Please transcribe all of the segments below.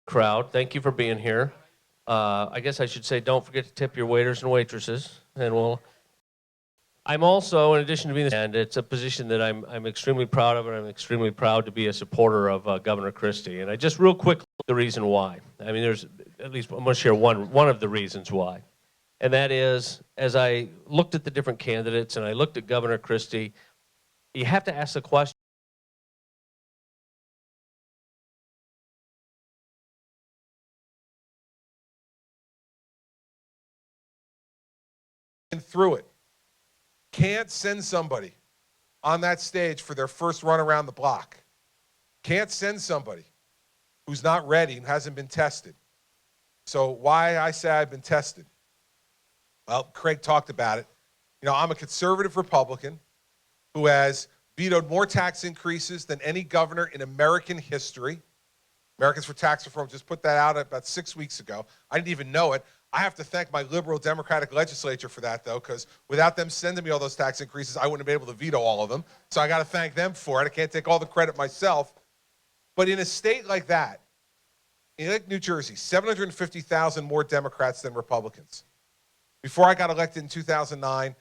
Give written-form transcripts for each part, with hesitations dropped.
crowd. Thank you for being here. I guess I should say don't forget to tip your waiters and waitresses. I'm also, in addition to being, and it's a position that I'm extremely proud of, and I'm extremely proud to be a supporter of Governor Christie. And I just real quickly, the reason why. I mean, there's at least, I'm going to share one of the reasons why. And that is, as I looked at the different candidates and I looked at Governor Christie, you have to ask the question, through it. Can't send somebody on that stage for their first run around the block. Can't send somebody who's not ready and hasn't been tested. So why I say I've been tested? Well, Craig talked about it. You know, I'm a conservative Republican who has vetoed more tax increases than any governor in American history. Americans for Tax Reform just put that out about 6 weeks ago. I didn't even know it. I have to thank my liberal Democratic legislature for that, though, because without them sending me all those tax increases, I wouldn't have been able to veto all of them. So I got to thank them for it. I can't take all the credit myself. But in a state like that, in like New Jersey, 750,000 more Democrats than Republicans. Before I got elected in 2009,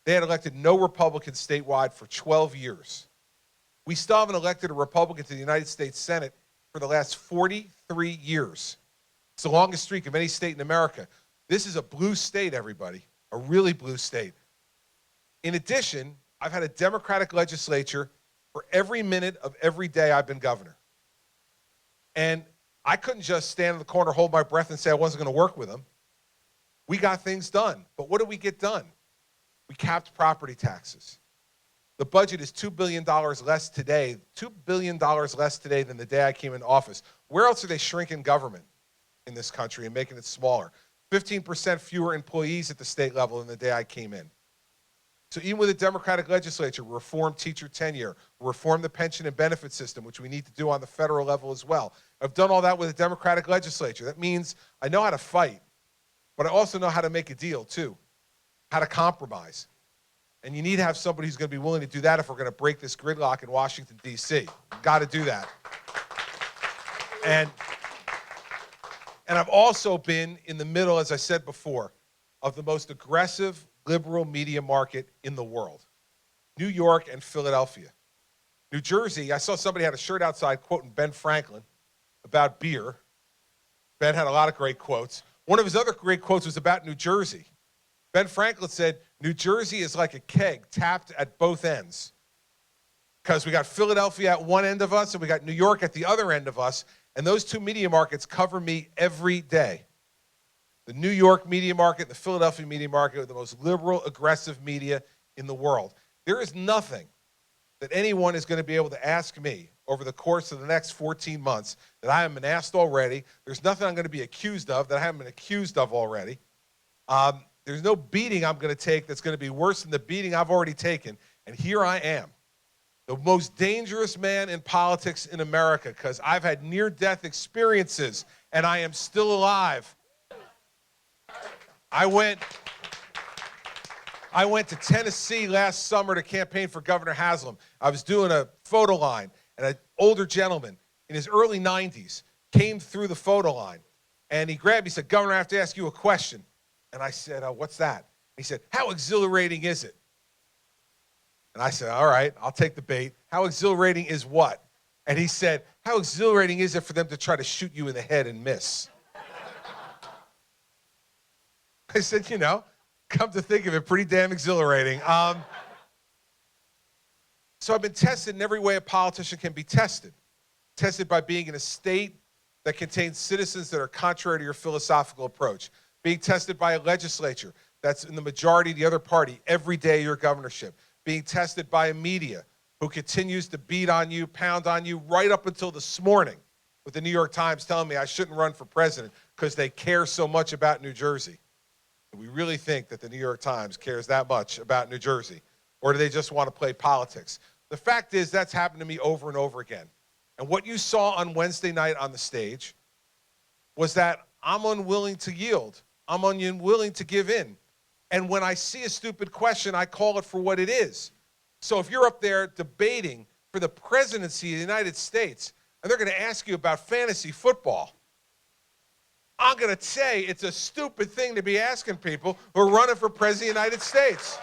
they had elected no Republicans statewide for 12 years. We still haven't elected a Republican to the United States Senate for the last 43 years. It's the longest streak of any state in America. This is a blue state, everybody, a really blue state. In addition, I've had a Democratic legislature for every minute of every day I've been governor. And I couldn't just stand in the corner, hold my breath, and say I wasn't going to work with them. We got things done. But what did we get done? We capped property taxes. The budget is $2 billion less today, $2 billion less today than the day I came into office. Where else are they shrinking government in this country and making it smaller? 15% fewer employees at the state level than the day I came in. So even with a Democratic legislature, reform teacher tenure, reform the pension and benefit system, which we need to do on the federal level as well. I've done all that with a Democratic legislature. That means I know how to fight, but I also know how to make a deal too, how to compromise. And you need to have somebody who's going to be willing to do that if we're going to break this gridlock in Washington, D.C. You've got to do that. And I've also been in the middle, as I said before, of the most aggressive liberal media market in the world. New York and Philadelphia. New Jersey, I saw somebody had a shirt outside quoting Ben Franklin about beer. Ben had a lot of great quotes. One of his other great quotes was about New Jersey. Ben Franklin said, New Jersey is like a keg tapped at both ends. Because we got Philadelphia at one end of us and we got New York at the other end of us. And those two media markets cover me every day. The New York media market, the Philadelphia media market are the most liberal, aggressive media in the world. There is nothing that anyone is going to be able to ask me over the course of the next 14 months that I haven't been asked already. There's nothing I'm going to be accused of that I haven't been accused of already. There's no beating I'm going to take that's going to be worse than the beating I've already taken. And here I am, the most dangerous man in politics in America, because I've had near-death experiences and I am still alive. I went to Tennessee last summer to campaign for Governor Haslam. I was doing a photo line, and an older gentleman in his early 90s came through the photo line, and he grabbed me and said, Governor, I have to ask you a question. And I said, what's that? He said, how exhilarating is it? And I said, all right, I'll take the bait. How exhilarating is what? And he said, how exhilarating is it for them to try to shoot you in the head and miss? I said, you know, come to think of it, pretty damn exhilarating. So I've been tested in every way a politician can be tested. Tested by being in a state that contains citizens that are contrary to your philosophical approach. Being tested by a legislature that's in the majority of the other party every day of your governorship. Being tested by a media who continues to beat on you, pound on you, right up until this morning with the New York Times telling me I shouldn't run for president because they care so much about New Jersey. Do we really think that the New York Times cares that much about New Jersey? Or do they just want to play politics? The fact is that's happened to me over and over again. And what you saw on Wednesday night on the stage was that I'm unwilling to yield. I'm unwilling to give in. And when I see a stupid question, I call it for what it is. So if you're up there debating for the presidency of the United States, and they're going to ask you about fantasy football, I'm going to say it's a stupid thing to be asking people who are running for president of the United States.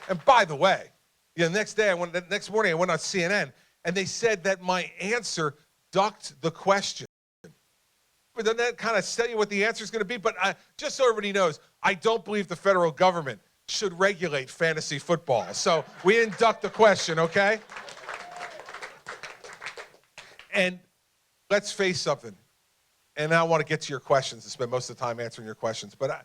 And by the way, the next morning I went on CNN, and they said that my answer ducked the question. But doesn't that kind of tell you what the answer is going to be? But just so everybody knows, I don't believe the federal government should regulate fantasy football. So we didn't duck the question, okay? And let's face something. And I want to get to your questions and spend most of the time answering your questions. But I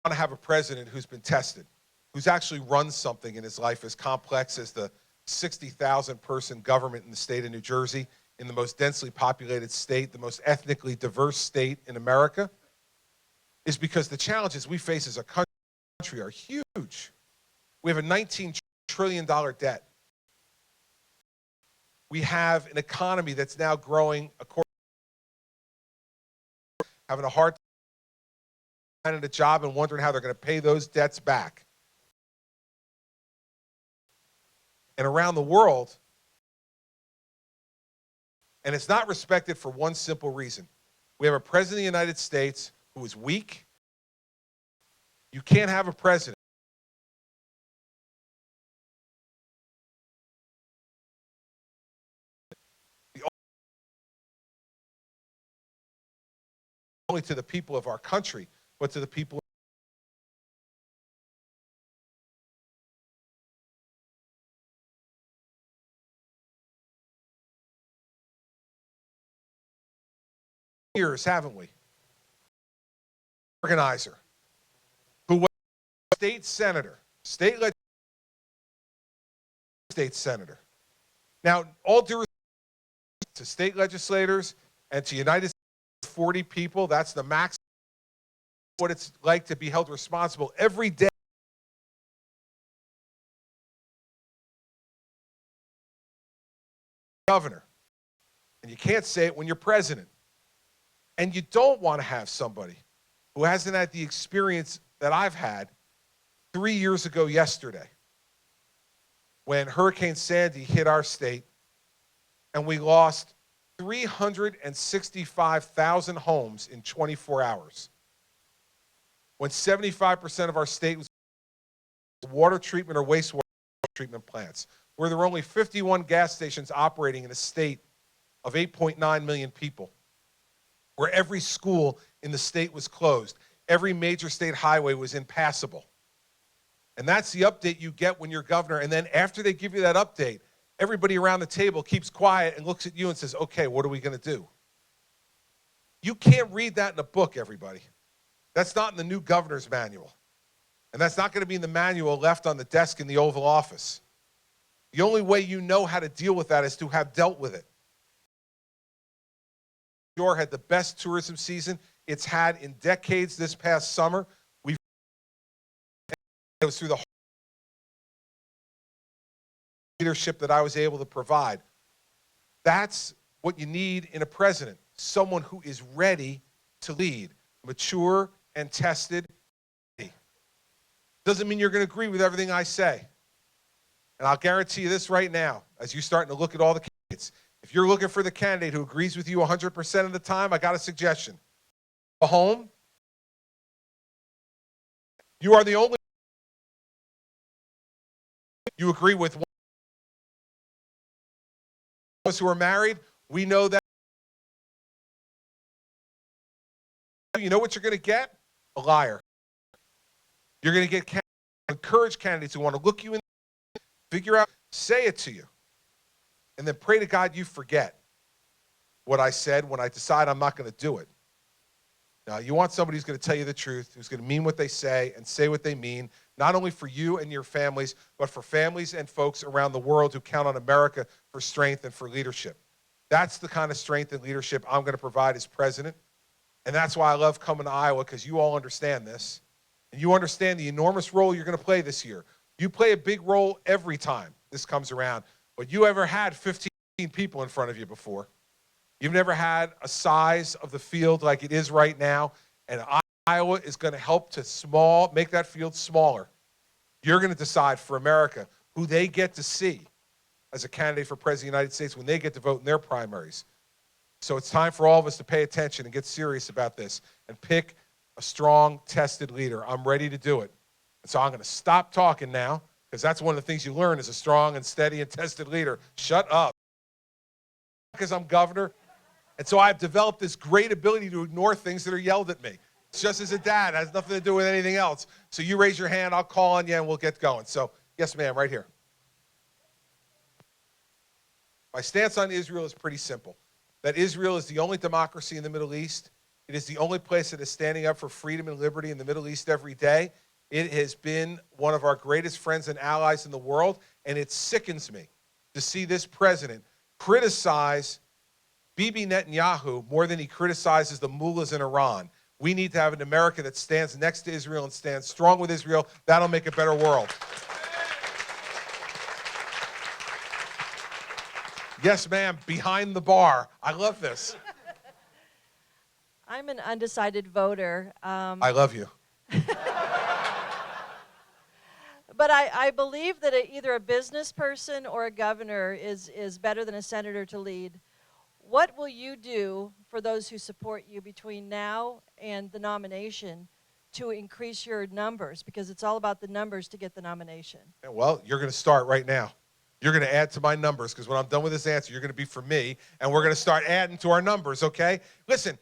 want to have a president who's been tested, who's actually run something in his life as complex as the 60,000 person government in the state of New Jersey, in the most densely populated state, the most ethnically diverse state in America, is because the challenges we face as a country are huge. We have a $19 trillion debt. We have an economy that's now growing, having a hard time finding a job and wondering how they're going to pay those debts back. And around the world, and it's not respected for one simple reason. We have a president of the United States who is weak. You can't have a president only to the people of our country, but to the people years, haven't we? Organizer, who was a state senator, state senator. Now, all due respect to state legislators and to United States 40 people, that's the max what it's like to be held responsible every day. Governor. And you can't say it when you're president. And you don't want to have somebody who hasn't had the experience that I've had 3 years ago yesterday when Hurricane Sandy hit our state and we lost 365,000 homes in 24 hours. When 75% of our state was water treatment or wastewater treatment plants, where there were only 51 gas stations operating in a state of 8.9 million people, where every school in the state was closed, every major state highway was impassable. And that's the update you get when you're governor. And then after they give you that update, everybody around the table keeps quiet and looks at you and says, okay, what are we going to do? You can't read that in a book, everybody. That's not in the new governor's manual. And that's not going to be in the manual left on the desk in the Oval Office. The only way you know how to deal with that is to have dealt with it. New York had the best tourism season it's had in decades this past summer. It was through the leadership that I was able to provide. That's what you need in a president, someone who is ready to lead, mature and tested. Doesn't mean you're going to agree with everything I say. And I'll guarantee you this right now, as you're starting to look at all the candidates, if you're looking for the candidate who agrees with you 100% of the time, I got a suggestion. Go home. You are the only you agree with. One of us who are married, we know that. You know what you're going to get? A liar. You're going to get encourage candidates who want to look you in, figure out, say it to you, and then pray to God you forget what I said when I decide I'm not going to do it. Now, you want somebody who's going to tell you the truth, who's going to mean what they say and say what they mean, not only for you and your families, but for families and folks around the world who count on America for strength and for leadership. That's the kind of strength and leadership I'm going to provide as president. And that's why I love coming to Iowa, because you all understand this. And you understand the enormous role you're going to play this year. You play a big role every time this comes around. But you ever had 15 people in front of you before? You've never had a size of the field like it is right now. And Iowa is going to help to make that field smaller. You're going to decide for America who they get to see as a candidate for president of the United States when they get to vote in their primaries. So it's time for all of us to pay attention and get serious about this and pick a strong, tested leader. I'm ready to do it. And so I'm going to stop talking now, because that's one of the things you learn as a strong and steady and tested leader. Shut up. Because I'm governor. And so I've developed this great ability to ignore things that are yelled at me. It's just as a dad. It has nothing to do with anything else. So you raise your hand, I'll call on you, and we'll get going. So, yes, ma'am, right here. My stance on Israel is pretty simple. That Israel is the only democracy in the Middle East. It is the only place that is standing up for freedom and liberty in the Middle East every day. It has been one of our greatest friends and allies in the world, and it sickens me to see this president criticize Bibi Netanyahu more than he criticizes the mullahs in Iran. We need to have an America that stands next to Israel and stands strong with Israel. That'll make a better world. Yes, ma'am, behind the bar. I love this. I'm an undecided voter. I love you. But I believe that either a business person or a governor is better than a senator to lead. What will you do for those who support you between now and the nomination to increase your numbers? Because it's all about the numbers to get the nomination. Well, you're going to start right now. You're going to add to my numbers, because when I'm done with this answer, you're going to be for me, and we're going to start adding to our numbers, okay? Listen,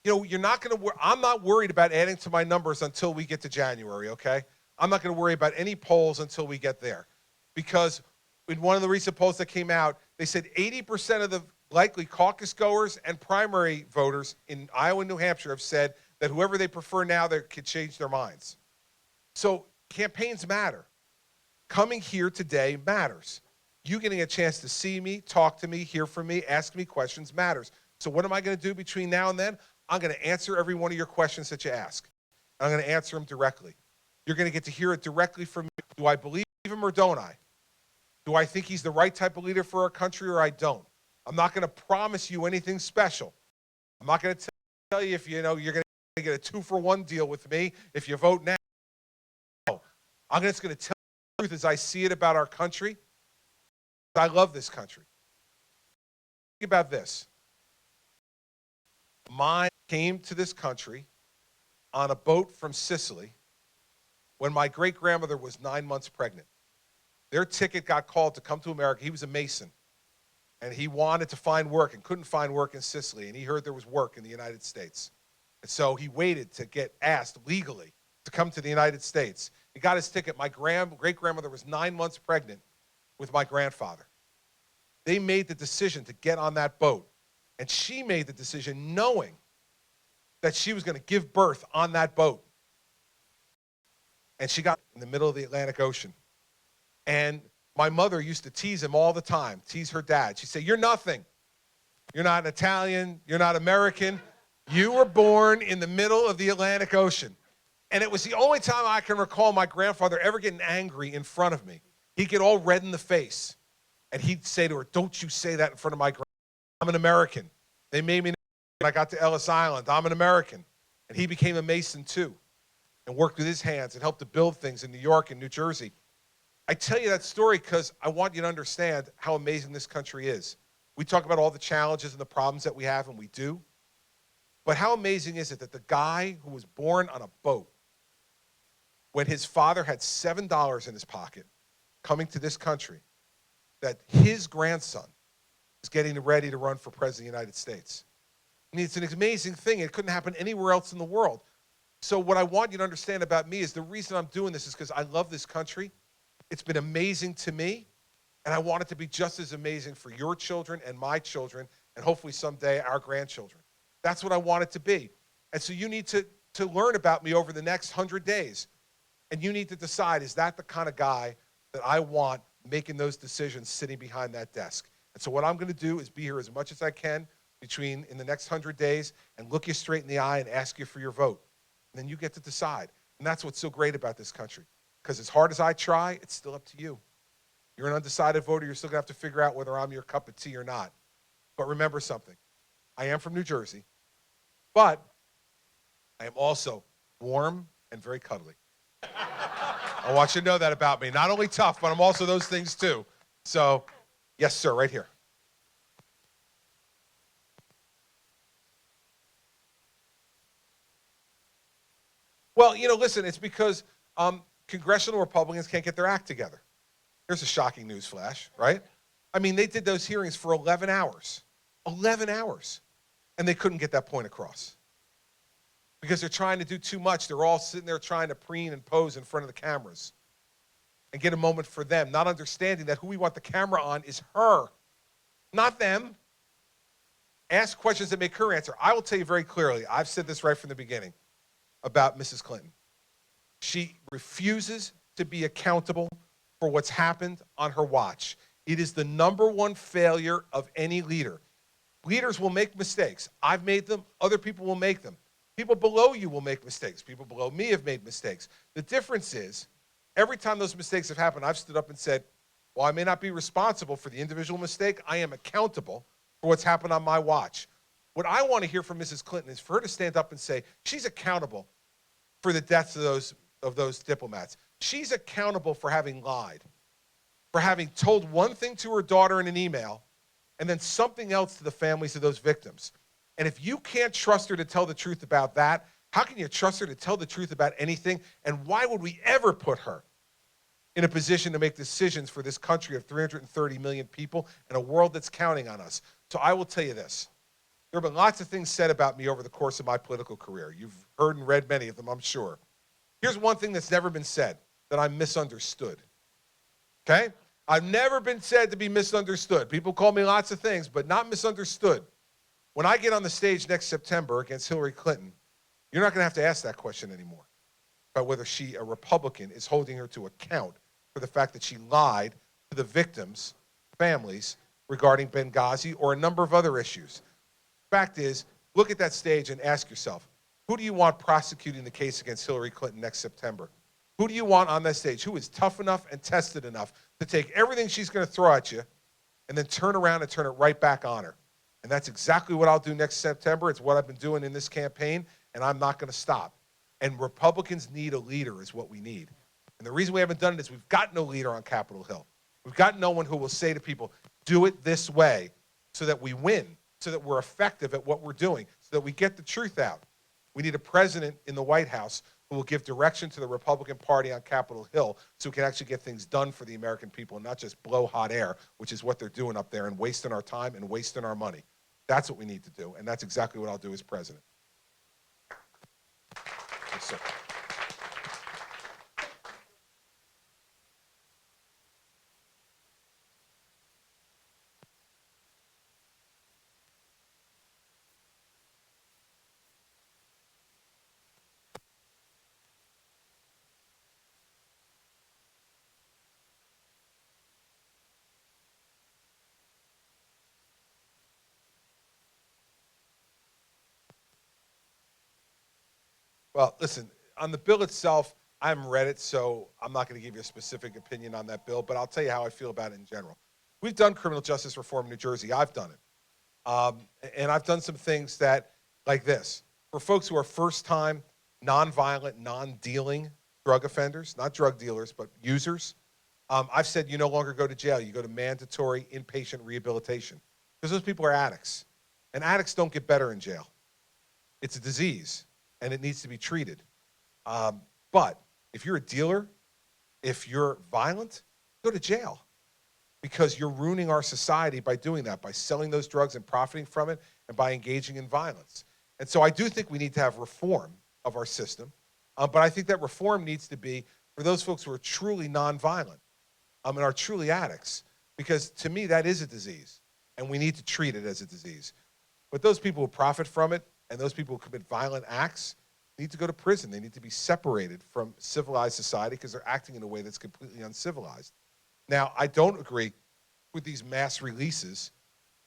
you know, you're not going to I'm not worried about adding to my numbers until we get to January, okay? I'm not going to worry about any polls until we get there, because in one of the recent polls that came out, they said 80% of the likely caucus goers and primary voters in Iowa and New Hampshire have said that whoever they prefer now, they could change their minds. So campaigns matter. Coming here today matters. You getting a chance to see me, talk to me, hear from me, ask me questions matters. So what am I going to do between now and then? I'm going to answer every one of your questions that you ask. I'm going to answer them directly. You're going to get to hear it directly from me. Do I believe him or don't I? Do I think he's the right type of leader for our country or I don't? I'm not going to promise you anything special. I'm not going to tell you if you're going to get a 2-for-1 deal with me if you vote now. No. I'm just going to tell you the truth as I see it about our country. I love this country. Think about this. Mine came to this country on a boat from Sicily when my great-grandmother was 9 months pregnant. Their ticket got called to come to America. He was a Mason, and he wanted to find work and couldn't find work in Sicily, and he heard there was work in the United States. And so he waited to get asked legally to come to the United States. He got his ticket. My great-grandmother was 9 months pregnant with my grandfather. They made the decision to get on that boat, and she made the decision knowing that she was going to give birth on that boat. And she got in the middle of the Atlantic Ocean. And my mother used to tease him all the time, tease her dad. She'd say, "You're nothing. You're not an Italian. You're not American. You were born in the middle of the Atlantic Ocean." And it was the only time I can recall my grandfather ever getting angry in front of me. He'd get all red in the face. And he'd say to her, "Don't you say that in front of my grandfather. I'm an American. They made me when I got to Ellis Island. I'm an American." And he became a Mason too and worked with his hands and helped to build things in New York and New Jersey. I tell you that story because I want you to understand how amazing this country is. We talk about all the challenges and the problems that we have, and we do. But how amazing is it that the guy who was born on a boat, when his father had $7 in his pocket, coming to this country, that his grandson is getting ready to run for president of the United States. I mean, it's an amazing thing. It couldn't happen anywhere else in the world. So what I want you to understand about me is the reason I'm doing this is because I love this country. It's been amazing to me, and I want it to be just as amazing for your children and my children, and hopefully someday our grandchildren. That's what I want it to be. And so you need to learn about me over the next 100 days. And you need to decide, is that the kind of guy that I want making those decisions sitting behind that desk? And so what I'm going to do is be here as much as I can in the next 100 days and look you straight in the eye and ask you for your vote. And then you get to decide. And that's what's so great about this country. Because as hard as I try, it's still up to you. You're an undecided voter. You're still going to have to figure out whether I'm your cup of tea or not. But remember something. I am from New Jersey, but I am also warm and very cuddly. I want you to know that about me. Not only tough, but I'm also those things too. So, yes, sir, right here. Well, listen, it's because congressional Republicans can't get their act together. Here's a shocking news flash, right? I mean, they did those hearings for 11 hours. 11 hours. And they couldn't get that point across. Because they're trying to do too much. They're all sitting there trying to preen and pose in front of the cameras and get a moment for them, not understanding that who we want the camera on is her, not them. Ask questions that make her answer. I will tell you very clearly, I've said this right from the beginning about Mrs. Clinton. She refuses to be accountable for what's happened on her watch. It is the number one failure of any leader. Leaders will make mistakes. I've made them. Other people will make them. People below you will make mistakes. People below me have made mistakes. The difference is, every time those mistakes have happened, I've stood up and said, while I may not be responsible for the individual mistake, I am accountable for what's happened on my watch. What I want to hear from Mrs. Clinton is for her to stand up and say, she's accountable for the deaths of those diplomats. She's accountable for having lied, for having told one thing to her daughter in an email and then something else to the families of those victims. And if you can't trust her to tell the truth about that, how can you trust her to tell the truth about anything? And why would we ever put her in a position to make decisions for this country of 330 million people and a world that's counting on us? So I will tell you this. There have been lots of things said about me over the course of my political career. You've heard and read many of them, I'm sure. Here's one thing that's never been said, that I'm misunderstood. Okay? I've never been said to be misunderstood. People call me lots of things, but not misunderstood. When I get on the stage next September against Hillary Clinton, you're not going to have to ask that question anymore about whether she, a Republican, is holding her to account for the fact that she lied to the victims' families regarding Benghazi or a number of other issues. Fact is, look at that stage and ask yourself, who do you want prosecuting the case against Hillary Clinton next September? Who do you want on that stage? Who is tough enough and tested enough to take everything she's going to throw at you and then turn around and turn it right back on her? And that's exactly what I'll do next September. It's what I've been doing in this campaign, and I'm not going to stop. And Republicans need a leader is what we need. And the reason we haven't done it is we've got no leader on Capitol Hill. We've got no one who will say to people, do it this way so that we win, so that we're effective at what we're doing, so that we get the truth out. We need a president in the White House who will give direction to the Republican Party on Capitol Hill so we can actually get things done for the American people and not just blow hot air, which is what they're doing up there and wasting our time and wasting our money. That's what we need to do, and that's exactly what I'll do as president. Yes, sir. Well, listen, on the bill itself, I haven't read it, so I'm not going to give you a specific opinion on that bill, but I'll tell you how I feel about it in general. We've done criminal justice reform in New Jersey. I've done it. And I've done some things that, like this, for folks who are first-time, nonviolent, non-dealing drug offenders, not drug dealers, but users, I've said you no longer go to jail. You go to mandatory inpatient rehabilitation because those people are addicts. And addicts don't get better in jail. It's a disease, and it needs to be treated. But if you're a dealer, if you're violent, go to jail because you're ruining our society by doing that, by selling those drugs and profiting from it, and by engaging in violence. And so I do think we need to have reform of our system, but I think that reform needs to be for those folks who are truly nonviolent and are truly addicts, because to me that is a disease, and we need to treat it as a disease. But those people who profit from it and those people who commit violent acts need to go to prison. They need to be separated from civilized society because they're acting in a way that's completely uncivilized. Now, I don't agree with these mass releases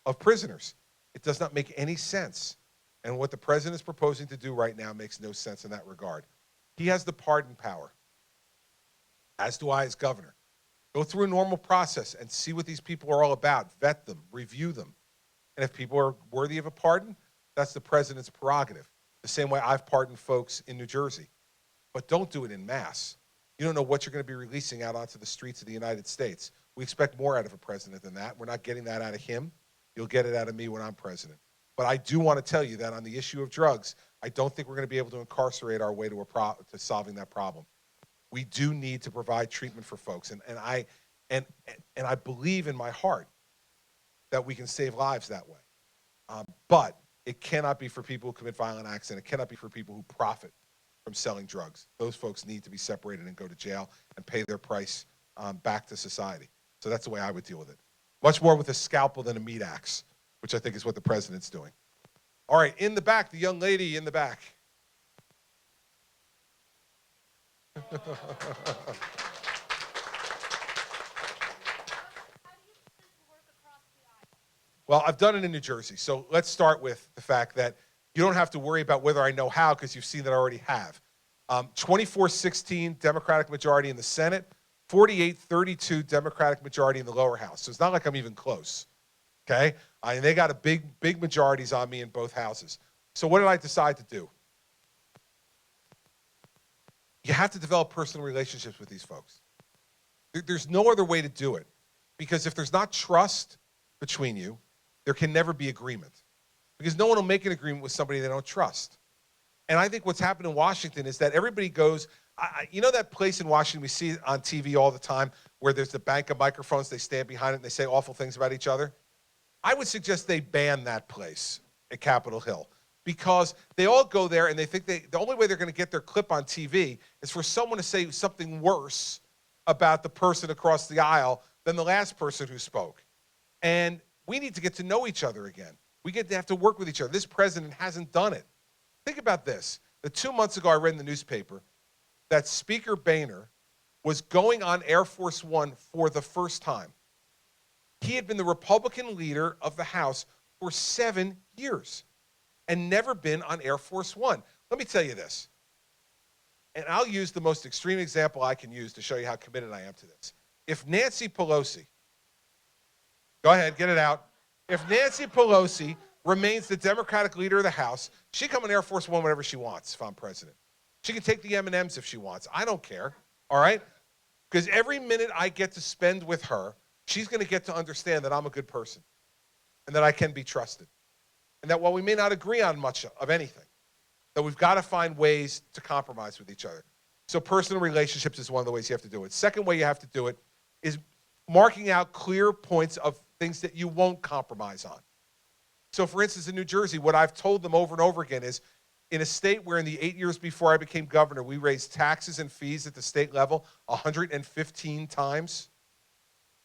of prisoners. It does not make any sense. And what the president is proposing to do right now makes no sense in that regard. He has the pardon power, as do I as governor. Go through a normal process and see what these people are all about. Vet them, review them. And if people are worthy of a pardon, that's the president's prerogative. The same way I've pardoned folks in New Jersey. But don't do it in mass. You don't know what you're going to be releasing out onto the streets of the United States. We expect more out of a president than that. We're not getting that out of him. You'll get it out of me when I'm president. But I do want to tell you that on the issue of drugs, I don't think we're going to be able to incarcerate our way to solving that problem. We do need to provide treatment for folks, and I believe in my heart that we can save lives that way. But it cannot be for people who commit violent acts, and it cannot be for people who profit from selling drugs. Those folks need to be separated and go to jail and pay their price back to society. So that's the way I would deal with it. Much more with a scalpel than a meat axe, which I think is what the president's doing. All right, in the back, the young lady in the back. Well, I've done it in New Jersey. So let's start with the fact that you don't have to worry about whether I know how, because you've seen that I already have. 24-16 Democratic majority in the Senate, 48-32 Democratic majority in the lower house. So it's not like I'm even close, okay? And they got a big majorities on me in both houses. So what did I decide to do? You have to develop personal relationships with these folks. There's no other way to do it, because if there's not trust between you, there can never be agreement, because no one will make an agreement with somebody they don't trust. And I think what's happened in Washington is that everybody goes, you know that place in Washington we see on TV all the time where there's the bank of microphones, they stand behind it and they say awful things about each other? I would suggest they ban that place at Capitol Hill, because they all go there and they think the only way they're going to get their clip on TV is for someone to say something worse about the person across the aisle than the last person who spoke. And we need to get to know each other again. We get to have to work with each other. This president hasn't done it. Think about this. 2 months ago, I read in the newspaper that Speaker Boehner was going on Air Force One for the first time. He had been the Republican leader of the House for 7 years and never been on Air Force One. Let me tell you this, and I'll use the most extreme example I can use to show you how committed I am to this. If Nancy Pelosi, go ahead, get it out. If Nancy Pelosi remains the Democratic leader of the House, she can come on Air Force One whenever she wants if I'm president. She can take the M&Ms if she wants. I don't care, all right? Because every minute I get to spend with her, she's going to get to understand that I'm a good person and that I can be trusted. And that while we may not agree on much of anything, that we've got to find ways to compromise with each other. So personal relationships is one of the ways you have to do it. Second way you have to do it is marking out clear points of things that you won't compromise on. So for instance, in New Jersey, what I've told them over and over again is, in a state where in the 8 years before I became governor, we raised taxes and fees at the state level 115 times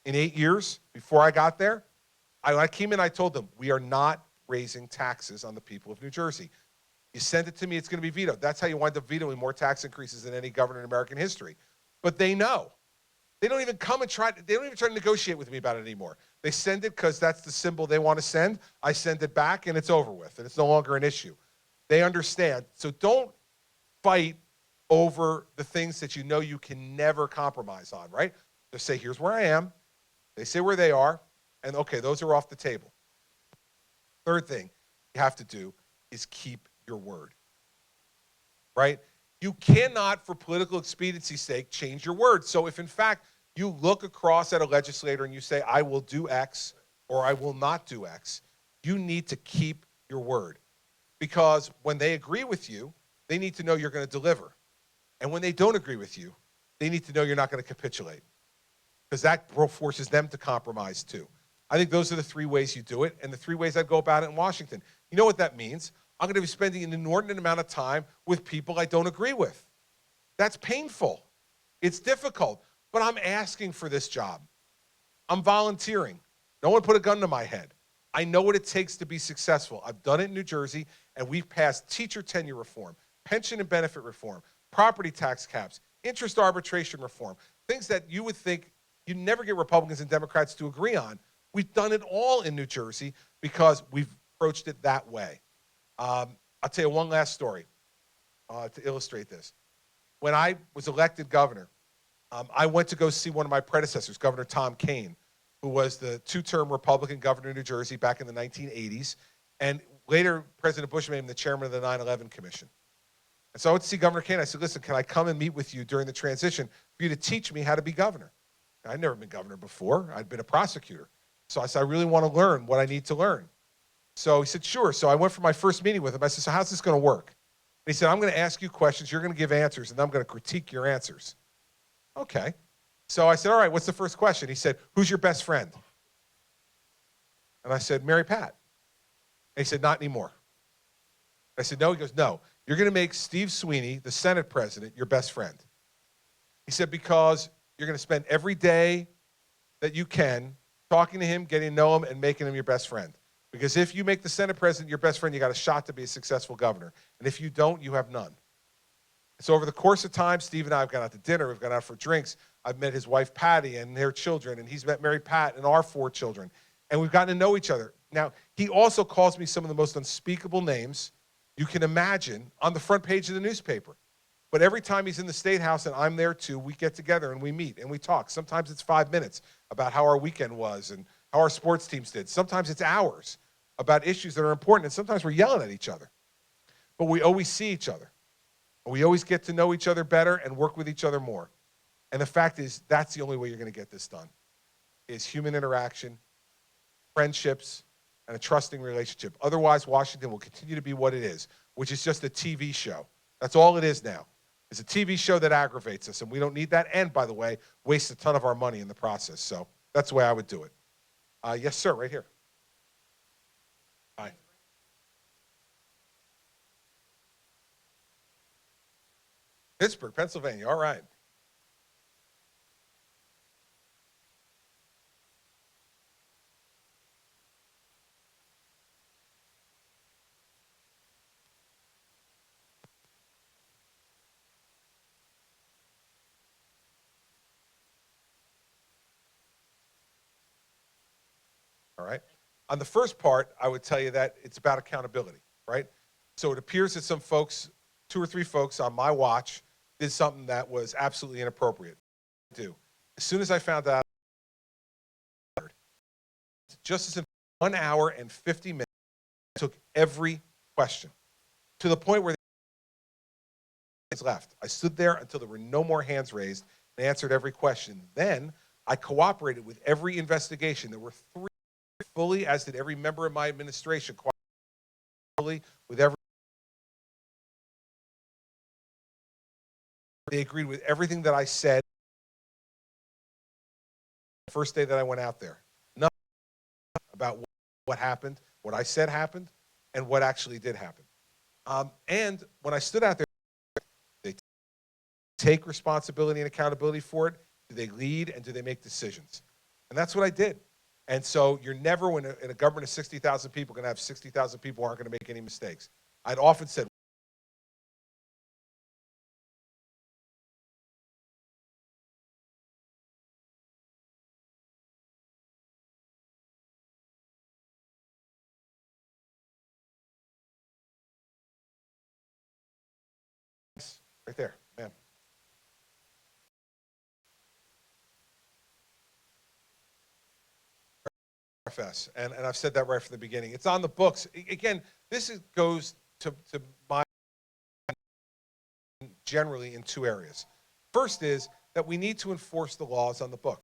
in 8 years before I got there, I came in, I told them, we are not raising taxes on the people of New Jersey. You send it to me, it's going to be vetoed. That's how you wind up vetoing more tax increases than any governor in American history. But they know. They don't even come and they don't even try to negotiate with me about it anymore. They send it because that's the symbol they want to send. I send it back and it's over with, and it's no longer an issue. They understand. So don't fight over the things that you know you can never compromise on, right? Just say, here's where I am. They say where they are, and okay, those are off the table. Third thing you have to do is keep your word, right? You cannot, for political expediency's sake, change your word. So if, in fact, you look across at a legislator and you say, I will do X or I will not do X, you need to keep your word. Because when they agree with you, they need to know you're going to deliver. And when they don't agree with you, they need to know you're not going to capitulate. Because that forces them to compromise too. I think those are the three ways you do it, and the three ways I'd go about it in Washington. You know what that means? I'm going to be spending an inordinate amount of time with people I don't agree with. That's painful. It's difficult, but I'm asking for this job. I'm volunteering. No one put a gun to my head. I know what it takes to be successful. I've done it in New Jersey, and we've passed teacher tenure reform, pension and benefit reform, property tax caps, interest arbitration reform, things that you would think you'd never get Republicans and Democrats to agree on. We've done it all in New Jersey because we've approached it that way. I'll tell you one last story to illustrate this. When I was elected governor, I went to go see one of my predecessors, Governor Tom Kean, who was the two-term Republican governor of New Jersey back in the 1980s. And later, President Bush made him the chairman of the 9/11 Commission. And so I went to see Governor Kean. I said, listen, can I come and meet with you during the transition for you to teach me how to be governor? I'd never been governor before. I'd been a prosecutor. So I said, I really want to learn what I need to learn. So he said, sure. So I went for my first meeting with him. I said, so how's this going to work? And he said, I'm going to ask you questions. You're going to give answers, and I'm going to critique your answers. Okay. So I said, all right, what's the first question? He said, who's your best friend? And I said, Mary Pat. And he said, not anymore. I said, no. He goes, no. You're going to make Steve Sweeney, the Senate president, your best friend. He said, because you're going to spend every day that you can talking to him, getting to know him, and making him your best friend. Because if you make the Senate president your best friend, you got a shot to be a successful governor. And if you don't, you have none. So over the course of time, Steve and I have gone out to dinner. We've gone out for drinks. I've met his wife, Patty, and their children. And he's met Mary Pat and our 4 children. And we've gotten to know each other. Now, he also calls me some of the most unspeakable names you can imagine on the front page of the newspaper. But every time he's in the State House and I'm there too, we get together and we meet and we talk. Sometimes it's 5 minutes about how our weekend was and how our sports teams did. Sometimes it's hours about issues that are important, and sometimes we're yelling at each other. But we always see each other. We always get to know each other better and work with each other more. And the fact is, that's the only way you're going to get this done, is human interaction, friendships, and a trusting relationship. Otherwise, Washington will continue to be what it is, which is just a TV show. That's all it is now. It's a TV show that aggravates us, and we don't need that. And, by the way, wastes a ton of our money in the process. So that's the way I would do it. Yes, sir, right here. Hi. Pittsburgh, Pennsylvania. All right. All right. On the first part, I would tell you that it's about accountability, right? So it appears that some folks, 2 or 3 folks on my watch, did something that was absolutely inappropriate. As soon as I found out, just as in 1 hour and 50 minutes, I took every question to the point where the left. I stood there until there were no more hands raised and answered every question. Then I cooperated with every investigation. There were 3 fully, as did every member of my administration, fully with every. They agreed with everything that I said the first day that I went out there. Nothing about what happened, what I said happened, and what actually did happen. And when I stood out there, they take responsibility and accountability for it. Do they lead and do they make decisions? And that's what I did. And so you're never, in a government of 60,000 people, going to have 60,000 people who aren't going to make any mistakes. I'd often said, right there, ma'am. RFS, and I've said that right from the beginning. It's on the books. Again, goes to my generally in 2 areas. First is that we need to enforce the laws on the book.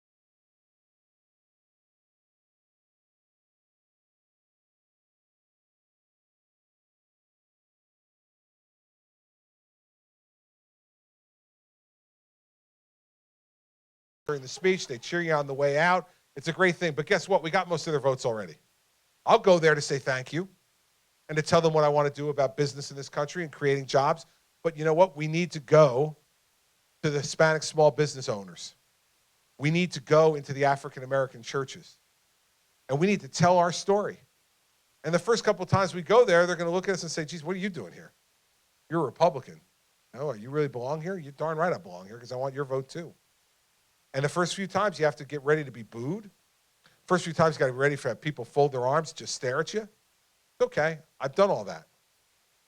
During the speech, they cheer you on the way out. It's a great thing. But guess what? We got most of their votes already. I'll go there to say thank you and to tell them what I want to do about business in this country and creating jobs. But you know what? We need to go to the Hispanic small business owners. We need to go into the African American churches. And we need to tell our story. And the first couple of times we go there, they're going to look at us and say, geez, what are you doing here? You're a Republican. No, you really belong here? You're darn right I belong here because I want your vote too. And the first few times you have to get ready to be booed. First few times you got to be ready for people fold their arms, just stare at you. It's okay. I've done all that.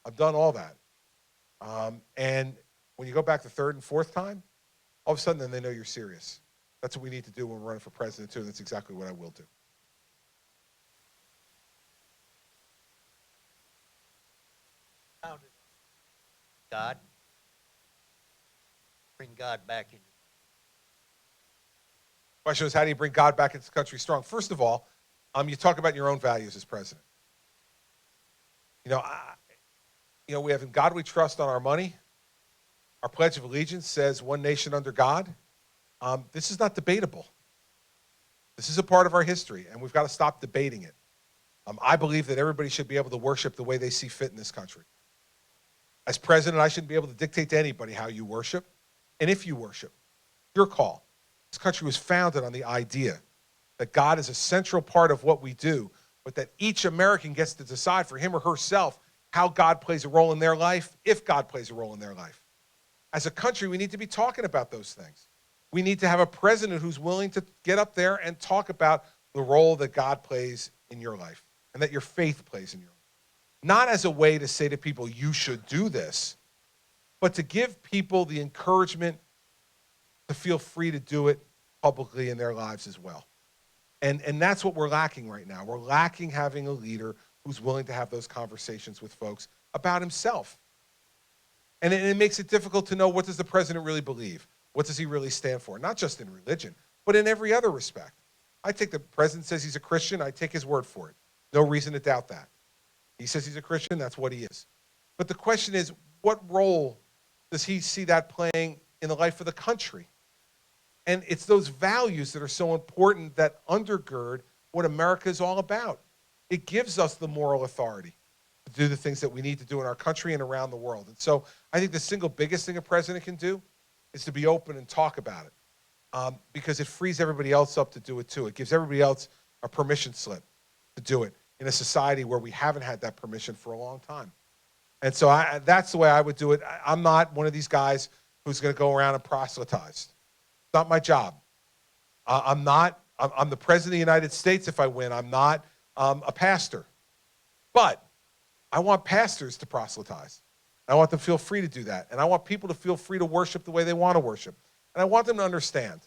I've done all that. And when you go back the 3rd and 4th time, all of a sudden then they know you're serious. That's what we need to do when we're running for president too. That's exactly what I will do. God, bring God back into. Question is, how do you bring God back into the country strong? First of all, you talk about your own values as president. We have "In God We Trust" on our money. Our Pledge of Allegiance says "one nation under God." This is not debatable. This is a part of our history, and we've got to stop debating it. I believe that everybody should be able to worship the way they see fit in this country. As president, I shouldn't be able to dictate to anybody how you worship, and if you worship. Your call. This country was founded on the idea that God is a central part of what we do, but that each American gets to decide for him or herself how God plays a role in their life, if God plays a role in their life. As a country, we need to be talking about those things. We need to have a president who's willing to get up there and talk about the role that God plays in your life and that your faith plays in your life. Not as a way to say to people, you should do this, but to give people the encouragement to feel free to do it publicly in their lives as well. And that's what we're lacking right now. We're lacking having a leader who's willing to have those conversations with folks about himself. And it makes it difficult to know, what does the president really believe? What does he really stand for? Not just in religion, but in every other respect. I take the president says he's a Christian, I take his word for it. No reason to doubt that. He says he's a Christian, that's what he is. But the question is, what role does he see that playing in the life of the country? And it's those values that are so important that undergird what America is all about. It gives us the moral authority to do the things that we need to do in our country and around the world. And so I think the single biggest thing a president can do is to be open and talk about it, because it frees everybody else up to do it too. It gives everybody else a permission slip to do it in a society where we haven't had that permission for a long time. And so that's the way I would do it. I'm not one of these guys who's going to go around and proselytize. It's not my job. I'm the president of the United States if I win. I'm not a pastor. But I want pastors to proselytize. I want them to feel free to do that. And I want people to feel free to worship the way they want to worship. And I want them to understand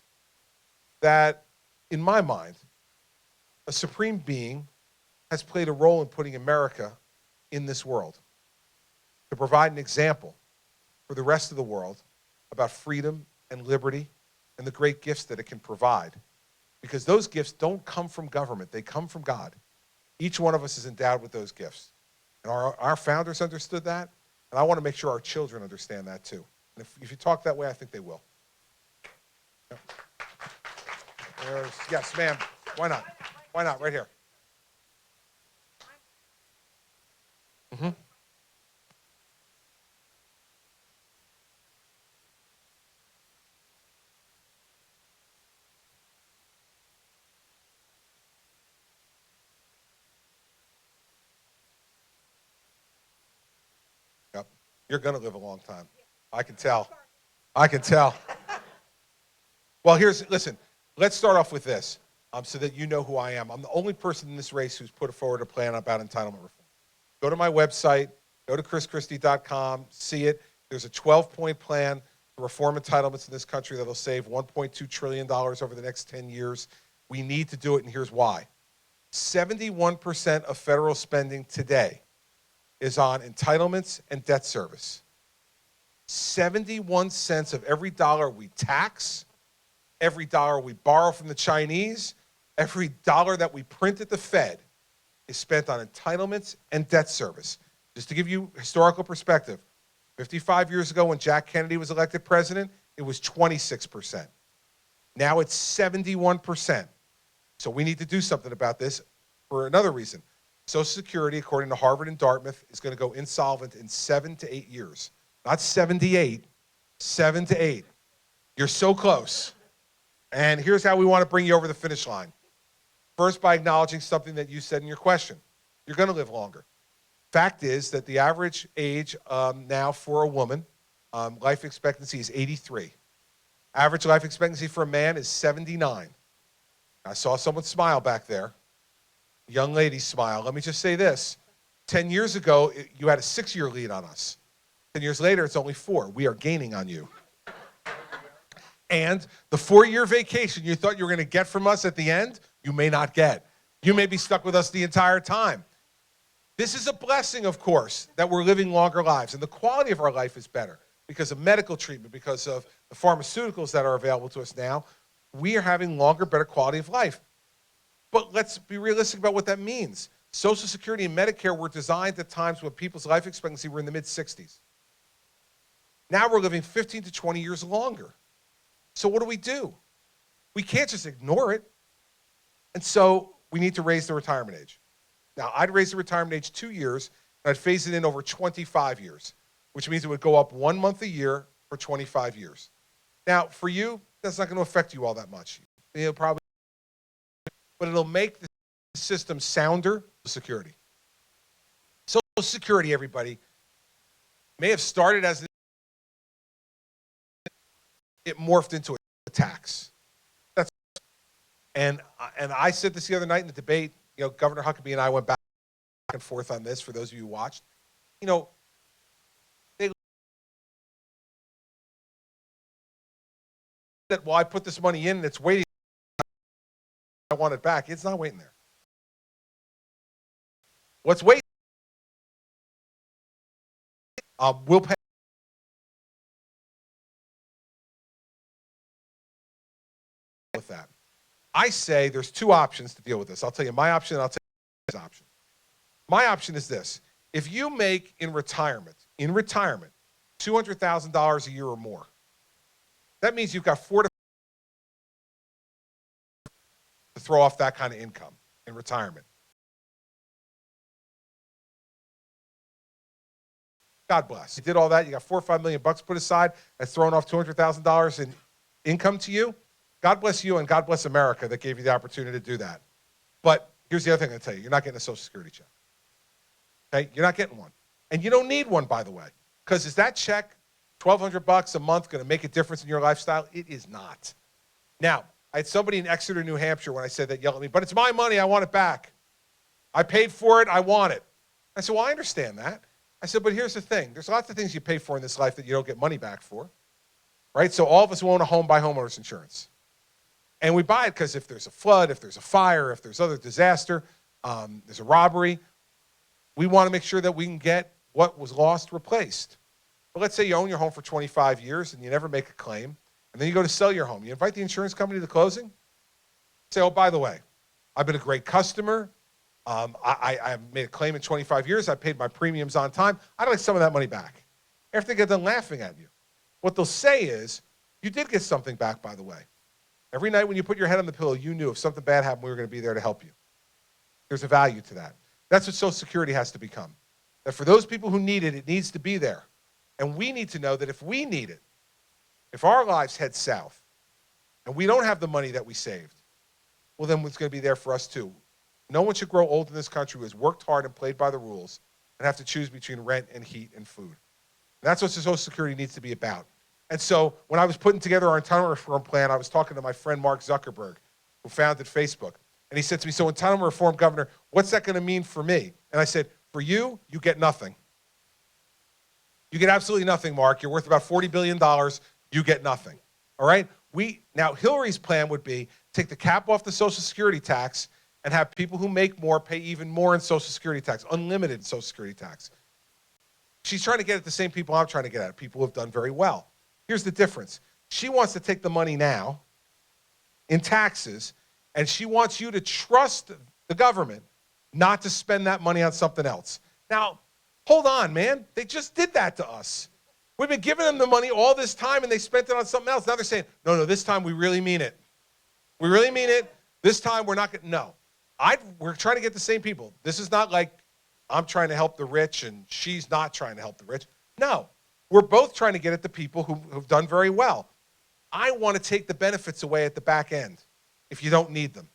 that, in my mind, a supreme being has played a role in putting America in this world to provide an example for the rest of the world about freedom and liberty and the great gifts that it can provide. Because those gifts don't come from government. They come from God. Each one of us is endowed with those gifts. And our founders understood that. And I want to make sure our children understand that too. And if you talk that way, I think they will. Yes, ma'am. Why not? Why not? Right here. Mm-hmm. Yep. You're going to live a long time. I can tell. I can tell. Well, listen, let's start off with this so that you know who I am. I'm the only person in this race who's put forward a plan about entitlement reform. Go to my website, go to chrischristie.com, see it. There's a 12-point plan to reform entitlements in this country that'll save $1.2 trillion over the next 10 years. We need to do it, and here's why. 71% of federal spending today is on entitlements and debt service. 71 cents of every dollar we tax, every dollar we borrow from the Chinese, every dollar that we print at the Fed is spent on entitlements and debt service. Just to give you historical perspective, 55 years ago when Jack Kennedy was elected president, it was 26%. Now it's 71%. So we need to do something about this for another reason. Social Security, according to Harvard and Dartmouth, is going to go insolvent in 7 to 8 years. Not 78, 7 to 8. You're so close. And here's how we want to bring you over the finish line. First, by acknowledging something that you said in your question. You're going to live longer. Fact is that the average age now for a woman, life expectancy is 83. Average life expectancy for a man is 79. I saw someone smile back there. Young lady smile. Let me just say this. 10 years ago, you had a 6-year lead on us. 10 years later, it's only 4. We are gaining on you. And the 4-year vacation you thought you were going to get from us at the end, you may not get. You may be stuck with us the entire time. This is a blessing, of course, that we're living longer lives. And the quality of our life is better because of medical treatment, because of the pharmaceuticals that are available to us now. we are having longer, better quality of life. But let's be realistic about what that means. Social Security and Medicare were designed at times when people's life expectancy were in the mid-60s. Now we're living 15 to 20 years longer. So what do? We can't just ignore it. And so we need to raise the retirement age. Now, I'd raise the retirement age 2 years, and I'd phase it in over 25 years, which means it would go up 1 month a year for 25 years. Now, for you, that's not going to affect you all that much. It'll probably, but it'll make the system sounder. Security. Social Security, everybody, may have started as it morphed into a tax. And I said this the other night in the debate. Governor Huckabee and I went back and forth on this. For those of you who watched, that I put this money in and it's waiting. I want it back. It's not waiting there. What's waiting? We'll pay. With that, I say there's two options to deal with this. I'll tell you my option, and I'll tell you his option. My option is this: if you make in retirement $200,000 a year or more, that means you've got 4 to throw off that kind of income in retirement. God bless. You did all that. You got $4 or $5 million put aside. That's throwing off $200,000 in income to you. God bless you and God bless America that gave you the opportunity to do that. But here's the other thing I'm going to tell you. You're not getting a Social Security check. Okay? You're not getting one. And you don't need one, by the way. Because is that check, $1,200 a month, going to make a difference in your lifestyle? It is not. Now, I had somebody in Exeter, New Hampshire, when I said that, yell at me, but it's my money. I want it back. I paid for it. I want it. I said, well, I understand that. I said, but here's the thing. There's lots of things you pay for in this life that you don't get money back for, right? So all of us who own a home buy homeowners insurance. And we buy it because if there's a flood, if there's a fire, if there's other disaster, there's a robbery, we want to make sure that we can get what was lost replaced. But let's say you own your home for 25 years and you never make a claim, and then you go to sell your home. You invite the insurance company to the closing. Say, oh, by the way, I've been a great customer. I made a claim in 25 years. I paid my premiums on time. I'd like some of that money back. After they get done laughing at you, what they'll say is, you did get something back, by the way. Every night when you put your head on the pillow, you knew if something bad happened, we were going to be there to help you. There's a value to that. That's what Social Security has to become. That for those people who need it, it needs to be there. And we need to know that if we need it, if our lives head south, and we don't have the money that we saved, well, then it's going to be there for us too. No one should grow old in this country who has worked hard and played by the rules and have to choose between rent and heat and food. And that's what Social Security needs to be about. And so when I was putting together our entitlement reform plan, I was talking to my friend Mark Zuckerberg, who founded Facebook. And he said to me, so entitlement reform, Governor, what's that going to mean for me? And I said, for you, you get nothing. You get absolutely nothing, Mark. You're worth about $40 billion. You get nothing. All right? Now, Hillary's plan would be take the cap off the Social Security tax and have people who make more pay even more in Social Security tax, unlimited Social Security tax. She's trying to get at the same people I'm trying to get at, people who have done very well. Here's the difference. She wants to take the money now in taxes, and she wants you to trust the government not to spend that money on something else. Now, hold on, man. They just did that to us. We've been giving them the money all this time, and they spent it on something else. Now they're saying, no, this time we really mean it. We really mean it. This time we're not going to, no. We're trying to get the same people. This is not like I'm trying to help the rich and she's not trying to help the rich. No, we're both trying to get at the people who've done very well. I want to take the benefits away at the back end if you don't need them.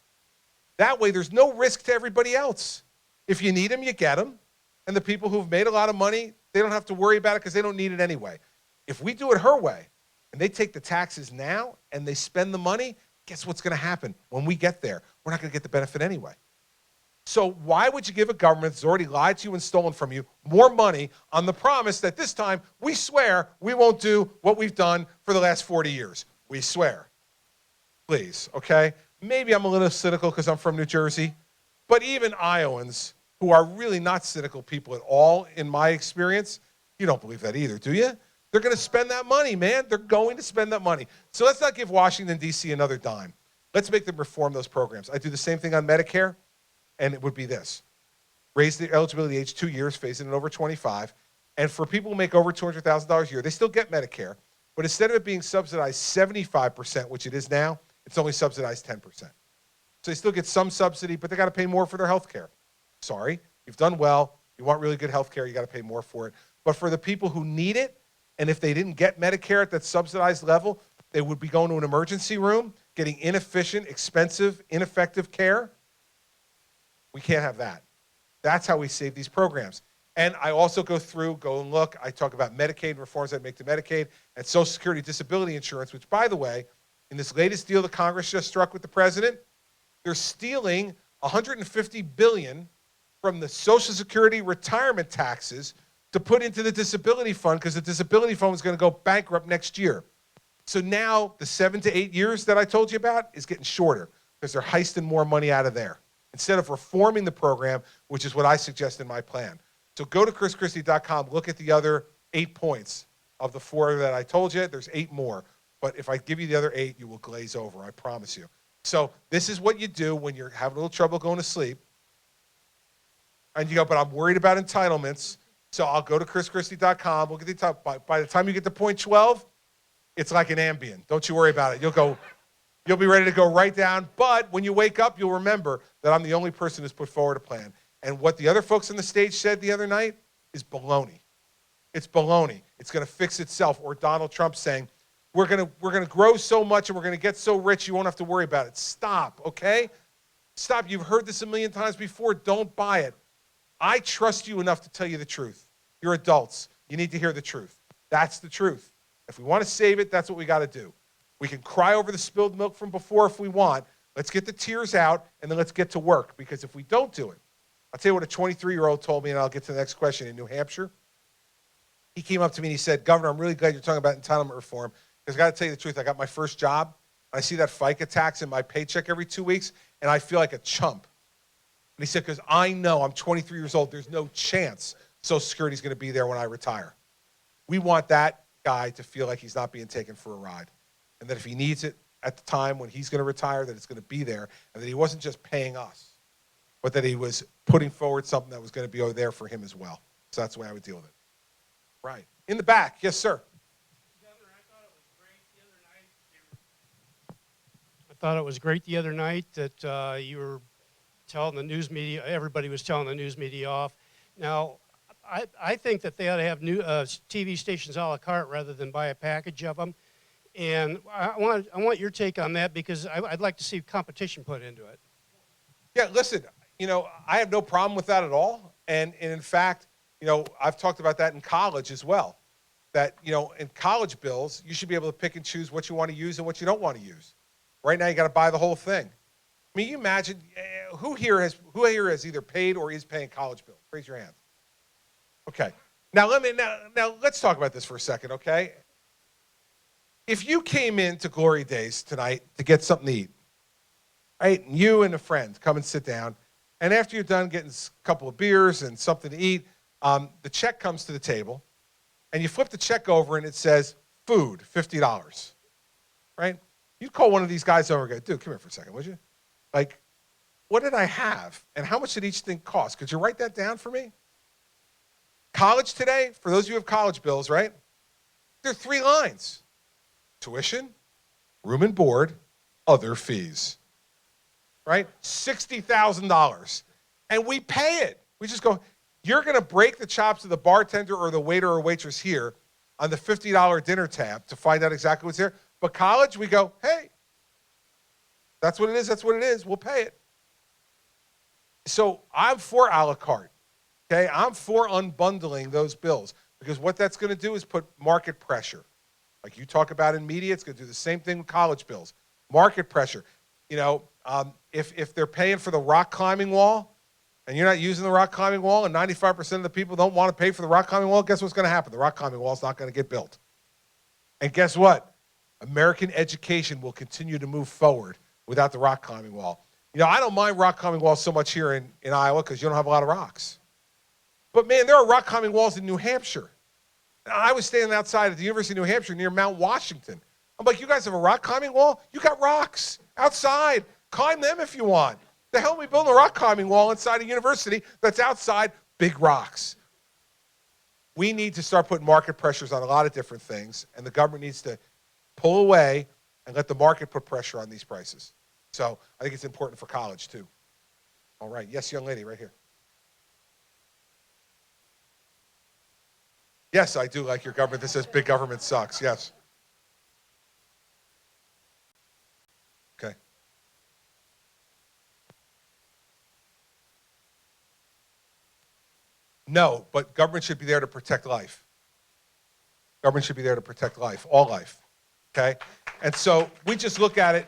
That way there's no risk to everybody else. If you need them, you get them. And the people who've made a lot of money, they don't have to worry about it because they don't need it anyway. If we do it her way and they take the taxes now and they spend the money, guess what's going to happen when we get there? We're not going to get the benefit anyway. So why would you give a government that's already lied to you and stolen from you more money on the promise that this time we swear we won't do what we've done for the last 40 years? We swear. Please, okay? Maybe I'm a little cynical because I'm from New Jersey, but even Iowans who are really not cynical people at all, in my experience, you don't believe that either, do you? They're going to spend that money, man. They're going to spend that money. So let's not give Washington, D.C. another dime. Let's make them reform those programs. I do the same thing on Medicare, and it would be this. Raise the eligibility age 2 years, phasing it over 25. And for people who make over $200,000 a year, they still get Medicare. But instead of it being subsidized 75%, which it is now, it's only subsidized 10%. So they still get some subsidy, but they got to pay more for their health care. Sorry, you've done well. You want really good health care, you got to pay more for it. But for the people who need it, and if they didn't get Medicare at that subsidized level, they would be going to an emergency room, getting inefficient, expensive, ineffective care. We can't have that. That's how we save these programs. And I also go and look. I talk about Medicaid reforms that make to Medicaid and Social Security disability insurance, which, by the way, in this latest deal the Congress just struck with the president, they're stealing $150 billion from the Social Security retirement taxes to put into the disability fund because the disability fund was going to go bankrupt next year. So now the 7 to 8 years that I told you about is getting shorter because they're heisting more money out of there instead of reforming the program, which is what I suggest in my plan. So go to chrischristie.com, look at the other 8 points of the 4 that I told you. There's 8 more. But if I give you the other 8, you will glaze over, I promise you. So this is what you do when you're having a little trouble going to sleep. And you go, but I'm worried about entitlements. So I'll go to chrischristie.com, look at the top. By the time you get to point 12, it's like an Ambien. Don't you worry about it. You'll be ready to go right down. But when you wake up, you'll remember that I'm the only person who's put forward a plan. And what the other folks on the stage said the other night is baloney. It's baloney. It's going to fix itself. Or Donald Trump saying, we're going to grow so much and we're going to get so rich you won't have to worry about it. Stop, okay? Stop. You've heard this a million times before. Don't buy it. I trust you enough to tell you the truth. You're adults. You need to hear the truth. That's the truth. If we want to save it, that's what we got to do. We can cry over the spilled milk from before if we want. Let's get the tears out, and then let's get to work. Because if we don't do it, I'll tell you what a 23-year-old told me, and I'll get to the next question. In New Hampshire, he came up to me and he said, Governor, I'm really glad you're talking about entitlement reform, because I got to tell you the truth. I got my first job. I see that FICA tax in my paycheck every 2 weeks, and I feel like a chump. And he said, because I know I'm 23 years old. There's no chance Social Security is going to be there when I retire. We want that guy to feel like he's not being taken for a ride, and that if he needs it at the time when he's going to retire, that it's going to be there, and that he wasn't just paying us, but that he was putting forward something that was going to be over there for him as well. So that's the way I would deal with it. Right. In the back. Yes, sir. Governor, I thought it was great the other night that you were telling the news media, everybody was telling the news media off. Now, I think that they ought to have new TV stations a la carte rather than buy a package of them. And I want your take on that, because I'd like to see competition put into it. Yeah, listen, I have no problem with that at all. And in fact, I've talked about that in college as well. That, in college bills, you should be able to pick and choose what you want to use and what you don't want to use. Right now, you got to buy the whole thing. I mean, you imagine, who here has either paid or is paying college bills? Raise your hand. Okay. Now let's talk about this for a second, okay? If you came into Glory Days tonight to get something to eat, right? And you and a friend come and sit down, and after you're done getting a couple of beers and something to eat, the check comes to the table, and you flip the check over and it says food, $50, right? You'd call one of these guys over and go, dude, come here for a second, would you? Like, what did I have? And how much did each thing cost? Could you write that down for me? College today, for those of you who have college bills, right? There are 3 lines. Tuition, room and board, other fees, right? $60,000. And we pay it. We just go, you're going to break the chops of the bartender or the waiter or waitress here on the $50 dinner tab to find out exactly what's there. But college, we go, hey, that's what it is. That's what it is. We'll pay it. So I'm for a la carte. Okay, I'm for unbundling those bills, because what that's going to do is put market pressure. Like you talk about in media, it's going to do the same thing with college bills. Market pressure. If they're paying for the rock climbing wall and you're not using the rock climbing wall and 95% of the people don't want to pay for the rock climbing wall, guess what's going to happen? The rock climbing wall is not going to get built. And guess what? American education will continue to move forward without the rock climbing wall. I don't mind rock climbing walls so much here in Iowa because you don't have a lot of rocks. But, man, there are rock climbing walls in New Hampshire. I was standing outside at the University of New Hampshire near Mount Washington. I'm like, you guys have a rock climbing wall? You got rocks outside. Climb them if you want. The hell are we building a rock climbing wall inside a university that's outside big rocks? We need to start putting market pressures on a lot of different things, and the government needs to pull away and let the market put pressure on these prices. So I think it's important for college, too. All right. Yes, young lady, right here. Yes, I do like your government that says big government sucks. Yes. Okay. No, but government should be there to protect life. Government should be there to protect life, all life. Okay? And so we just look at it.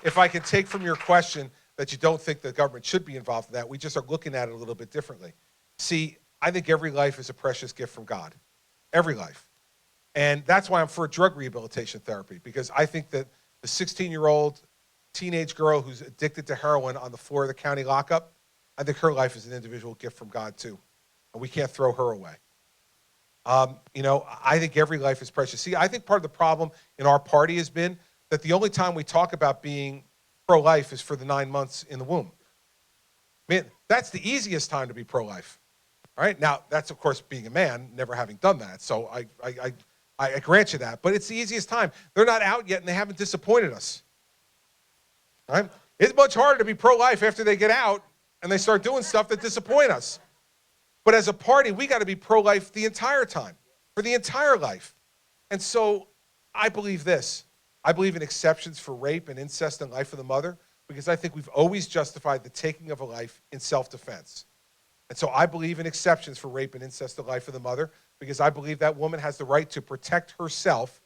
If I can take from your question that you don't think the government should be involved in that, we just are looking at it a little bit differently. See, I think every life is a precious gift from God. Every life. And that's why I'm for drug rehabilitation therapy, because I think that the 16-year-old teenage girl who's addicted to heroin on the floor of the county lockup, I think her life is an individual gift from God too. And we can't throw her away. I think every life is precious. See, I think part of the problem in our party has been that the only time we talk about being pro-life is for the 9 months in the womb. I mean, that's the easiest time to be pro-life. All right, now that's of course being a man, never having done that. So I grant you that, but it's the easiest time. They're not out yet, and they haven't disappointed us. All right, it's much harder to be pro-life after they get out and they start doing stuff that disappoint us. But as a party, we got to be pro-life the entire time, for the entire life. And so I believe this. I believe in exceptions for rape and incest and life of the mother, because I think we've always justified the taking of a life in self-defense. And so I believe in exceptions for rape and incest and life of the mother, because I believe that woman has the right to protect herself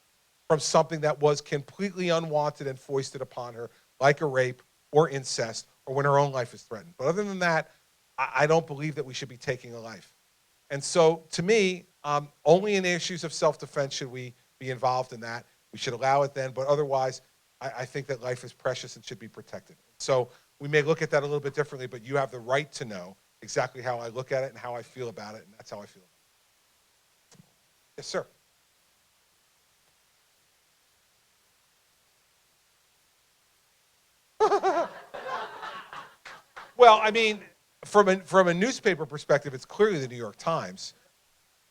from something that was completely unwanted and foisted upon her, like a rape or incest, or when her own life is threatened. But other than that, I don't believe that we should be taking a life. And so to me, only in issues of self-defense should we be involved in that. We should allow it then, but otherwise, I think that life is precious and should be protected. So we may look at that a little bit differently, but you have the right to know exactly how I look at it and how I feel about it, and that's how I feel about it. Yes, sir. Well, I mean, from a newspaper perspective, it's clearly the New York Times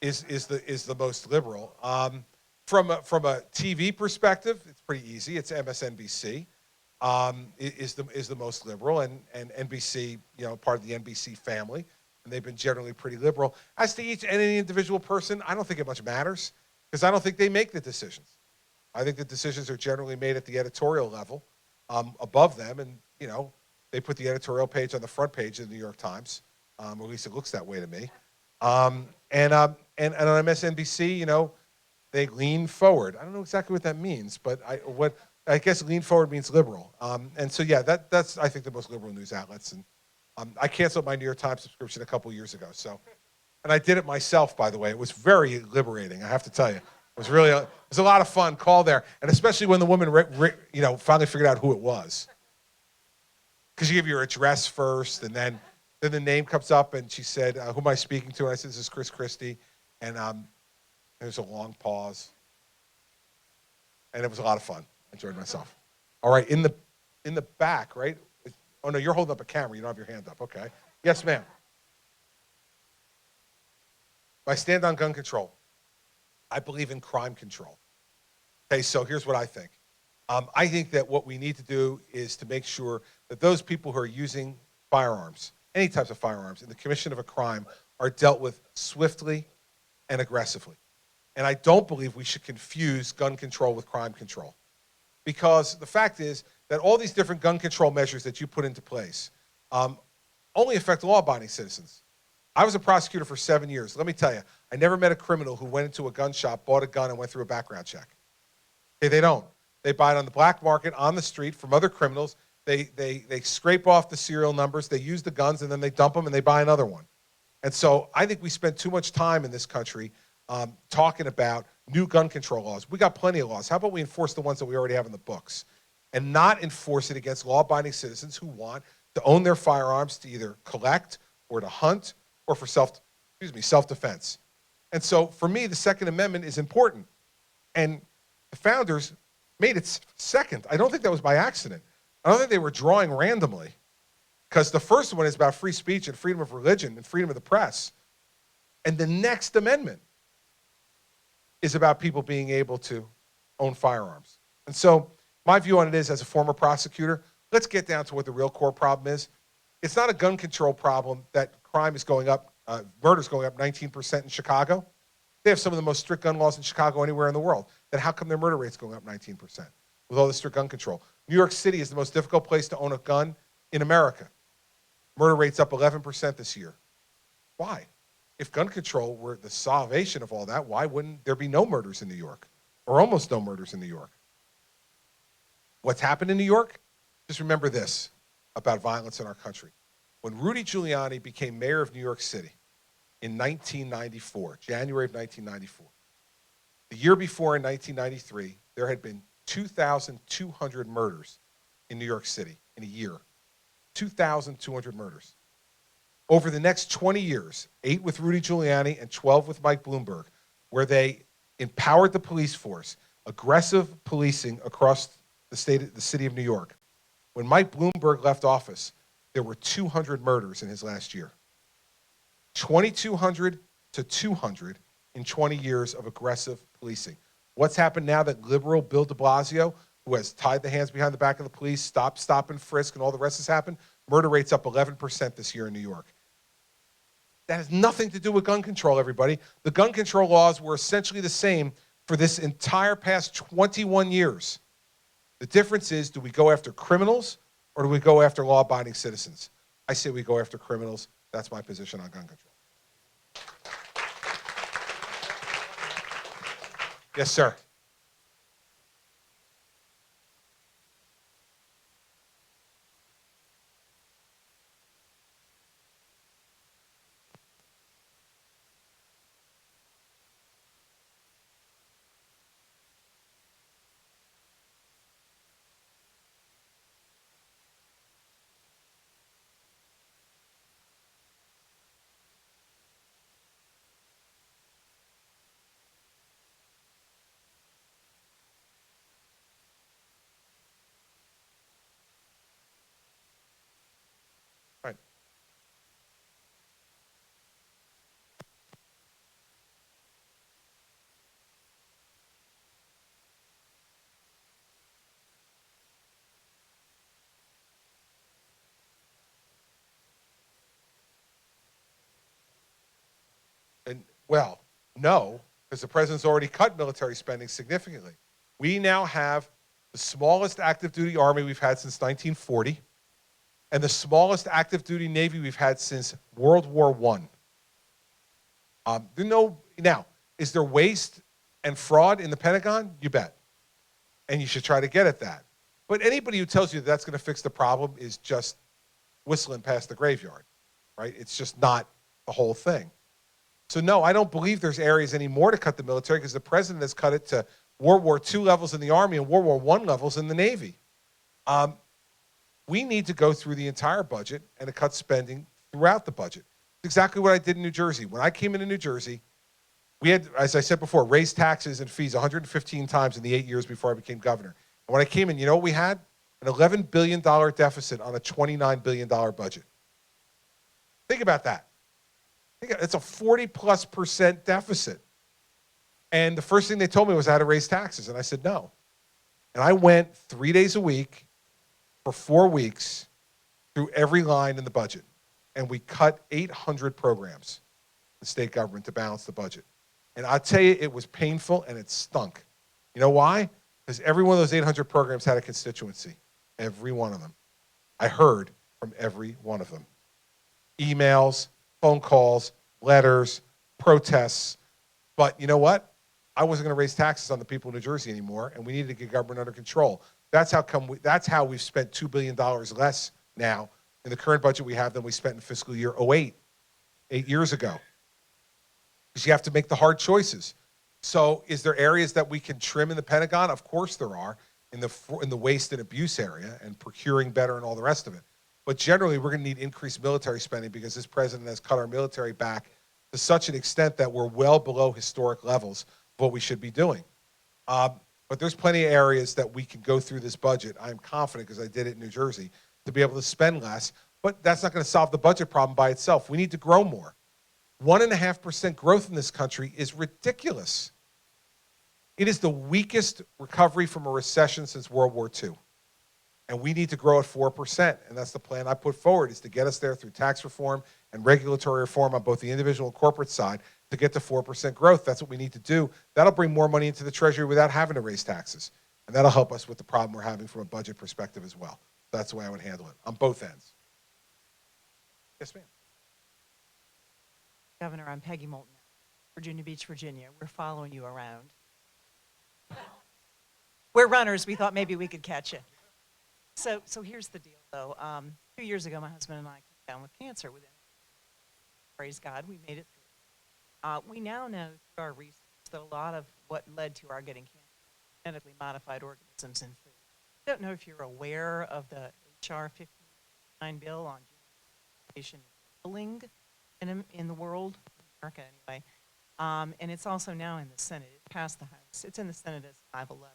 is the most liberal. From a TV perspective, it's pretty easy. It's MSNBC is the most liberal, and NBC, part of the NBC family, and they've been generally pretty liberal. As to any individual person, I don't think it much matters, because I don't think they make the decisions. I think the decisions are generally made at the editorial level, above them, and they put the editorial page on the front page of the New York Times, or at least it looks that way to me. And on MSNBC, they lean forward. I don't know exactly what that means, but I guess lean forward means liberal. And so, yeah, that's, I think, the most liberal news outlets. And I canceled my New York Times subscription a couple years ago. And I did it myself, by the way. It was very liberating, I have to tell you. It was a lot of fun. Call there, and especially when the woman, finally figured out who it was, because you give your address first, and then the name comes up, and she said, "Who am I speaking to?" And I said, "This is Christie," and there's a long pause, and it was a lot of fun. I enjoyed myself. All right, in the back, right? Oh no, you're holding up a camera. You don't have your hand up. Okay. Yes, ma'am. I stand on gun control. I believe in crime control. Okay, so here's what I think. I think that what we need to do is to make sure that those people who are using firearms, any types of firearms, in the commission of a crime are dealt with swiftly and aggressively. And I don't believe we should confuse gun control with crime control. Because the fact is that all these different gun control measures that you put into place only affect law-abiding citizens. I was a prosecutor for 7 years. Let me tell you, I never met a criminal who went into a gun shop, bought a gun, and went through a background check. Okay, they don't. They buy it on the black market, on the street, from other criminals. They scrape off the serial numbers, they use the guns, and then they dump them and they buy another one. And so I think we spend too much time in this country talking about new gun control laws. We got plenty of laws. How about we enforce the ones that we already have in the books and not enforce it against law-abiding citizens who want to own their firearms to either collect or to hunt or for self-defense. And so for me, the Second Amendment is important. And the founders made it second. I don't think that was by accident. I don't think they were drawing randomly, because the first one is about free speech and freedom of religion and freedom of the press. And the next amendment is about people being able to own firearms. And so my view on it is, as a former prosecutor, let's get down to what the real core problem is. It's not a gun control problem that crime is going up, murder's going up 19% in Chicago. They have some of the most strict gun laws in Chicago anywhere in the world. Then how come their murder rate's going up 19% with all the strict gun control? New York City is the most difficult place to own a gun in America. Murder rate's up 11% this year. Why? If gun control were the salvation of all that, why wouldn't there be no murders in New York, or almost no murders in New York? What's happened in New York? Just remember this about violence in our country. When Rudy Giuliani became mayor of New York City in 1994, January of 1994, the year before, in 1993, there had been 2,200 murders in New York City in a year. 2,200 murders. Over the next 20 years, 8 with Rudy Giuliani and 12 with Mike Bloomberg, where they empowered the police force, aggressive policing across the city of New York. When Mike Bloomberg left office, there were 200 murders in his last year. 2,200 to 200 in 20 years of aggressive policing. What's happened now that liberal Bill de Blasio, who has tied the hands behind the back of the police, stop and frisk, and all the rest has happened? Murder rate's up 11% this year in New York. That has nothing to do with gun control, everybody. The gun control laws were essentially the same for this entire past 21 years. The difference is, do we go after criminals or do we go after law-abiding citizens? I say we go after criminals. That's my position on gun control. Yes, sir. Right. And, well, no, because the president's already cut military spending significantly. We now have the smallest active duty Army we've had since 1940 and the smallest active duty Navy we've had since World War I. Now, is there waste and fraud in the Pentagon? You bet. And you should try to get at that. But anybody who tells you that that's going to fix the problem is just whistling past the graveyard, right? It's just not the whole thing. So no, I don't believe there's areas anymore to cut the military, because the president has cut it to World War II levels in the Army and World War I levels in the Navy. We need to go through the entire budget and to cut spending throughout the budget. It's exactly what I did in New Jersey. When I came into New Jersey, we had, as I said before, raised taxes and fees 115 times in the 8 years before I became governor. And when I came in, you know what we had? An $11 billion deficit on a $29 billion budget. Think about that. It's a 40+% deficit. And the first thing they told me was I had to raise taxes. And I said no. And I went 3 days a week for 4 weeks through every line in the budget. And we cut 800 programs in the state government to balance the budget. And I'll tell you, it was painful and it stunk. You know why? Because every one of those 800 programs had a constituency. Every one of them. I heard from every one of them. Emails, phone calls, letters, protests. But you know what? I wasn't going to raise taxes on the people of New Jersey anymore, and we needed to get government under control. That's how we've spent $2 billion less now in the current budget we have than we spent in fiscal year 2008, 8 years ago. Because you have to make the hard choices. So is there areas that we can trim in the Pentagon? Of course there are, in the waste and abuse area and procuring better and all the rest of it. But generally, we're going to need increased military spending because this president has cut our military back to such an extent that we're well below historic levels of what we should be doing. But there's plenty of areas that we can go through this budget. I'm confident, because I did it in New Jersey, to be able to spend less. But that's not going to solve the budget problem by itself. We need to grow more. 1.5% growth in this country is ridiculous. It is the weakest recovery from a recession since World War II. And we need to grow at 4%. And that's the plan I put forward, is to get us there through tax reform and regulatory reform on both the individual and corporate side to get to 4% growth. That's what we need to do. That'll bring more money into the Treasury without having to raise taxes. And that'll help us with the problem we're having from a budget perspective as well. That's the way I would handle it, on both ends. Yes, ma'am. Governor, I'm Peggy Moulton, Virginia Beach, Virginia. We're following you around. We're runners. We thought maybe we could catch you. So here's the deal, though. 2 years ago, my husband and I came down with cancer. Praise God, we made it through. We now know through our research that a lot of what led to our getting cancer was genetically modified organisms in food. I don't know if you're aware of the HR 59 bill on genetic labeling in the world, in America anyway, and it's also now in the Senate. It passed the House. It's in the Senate as 511.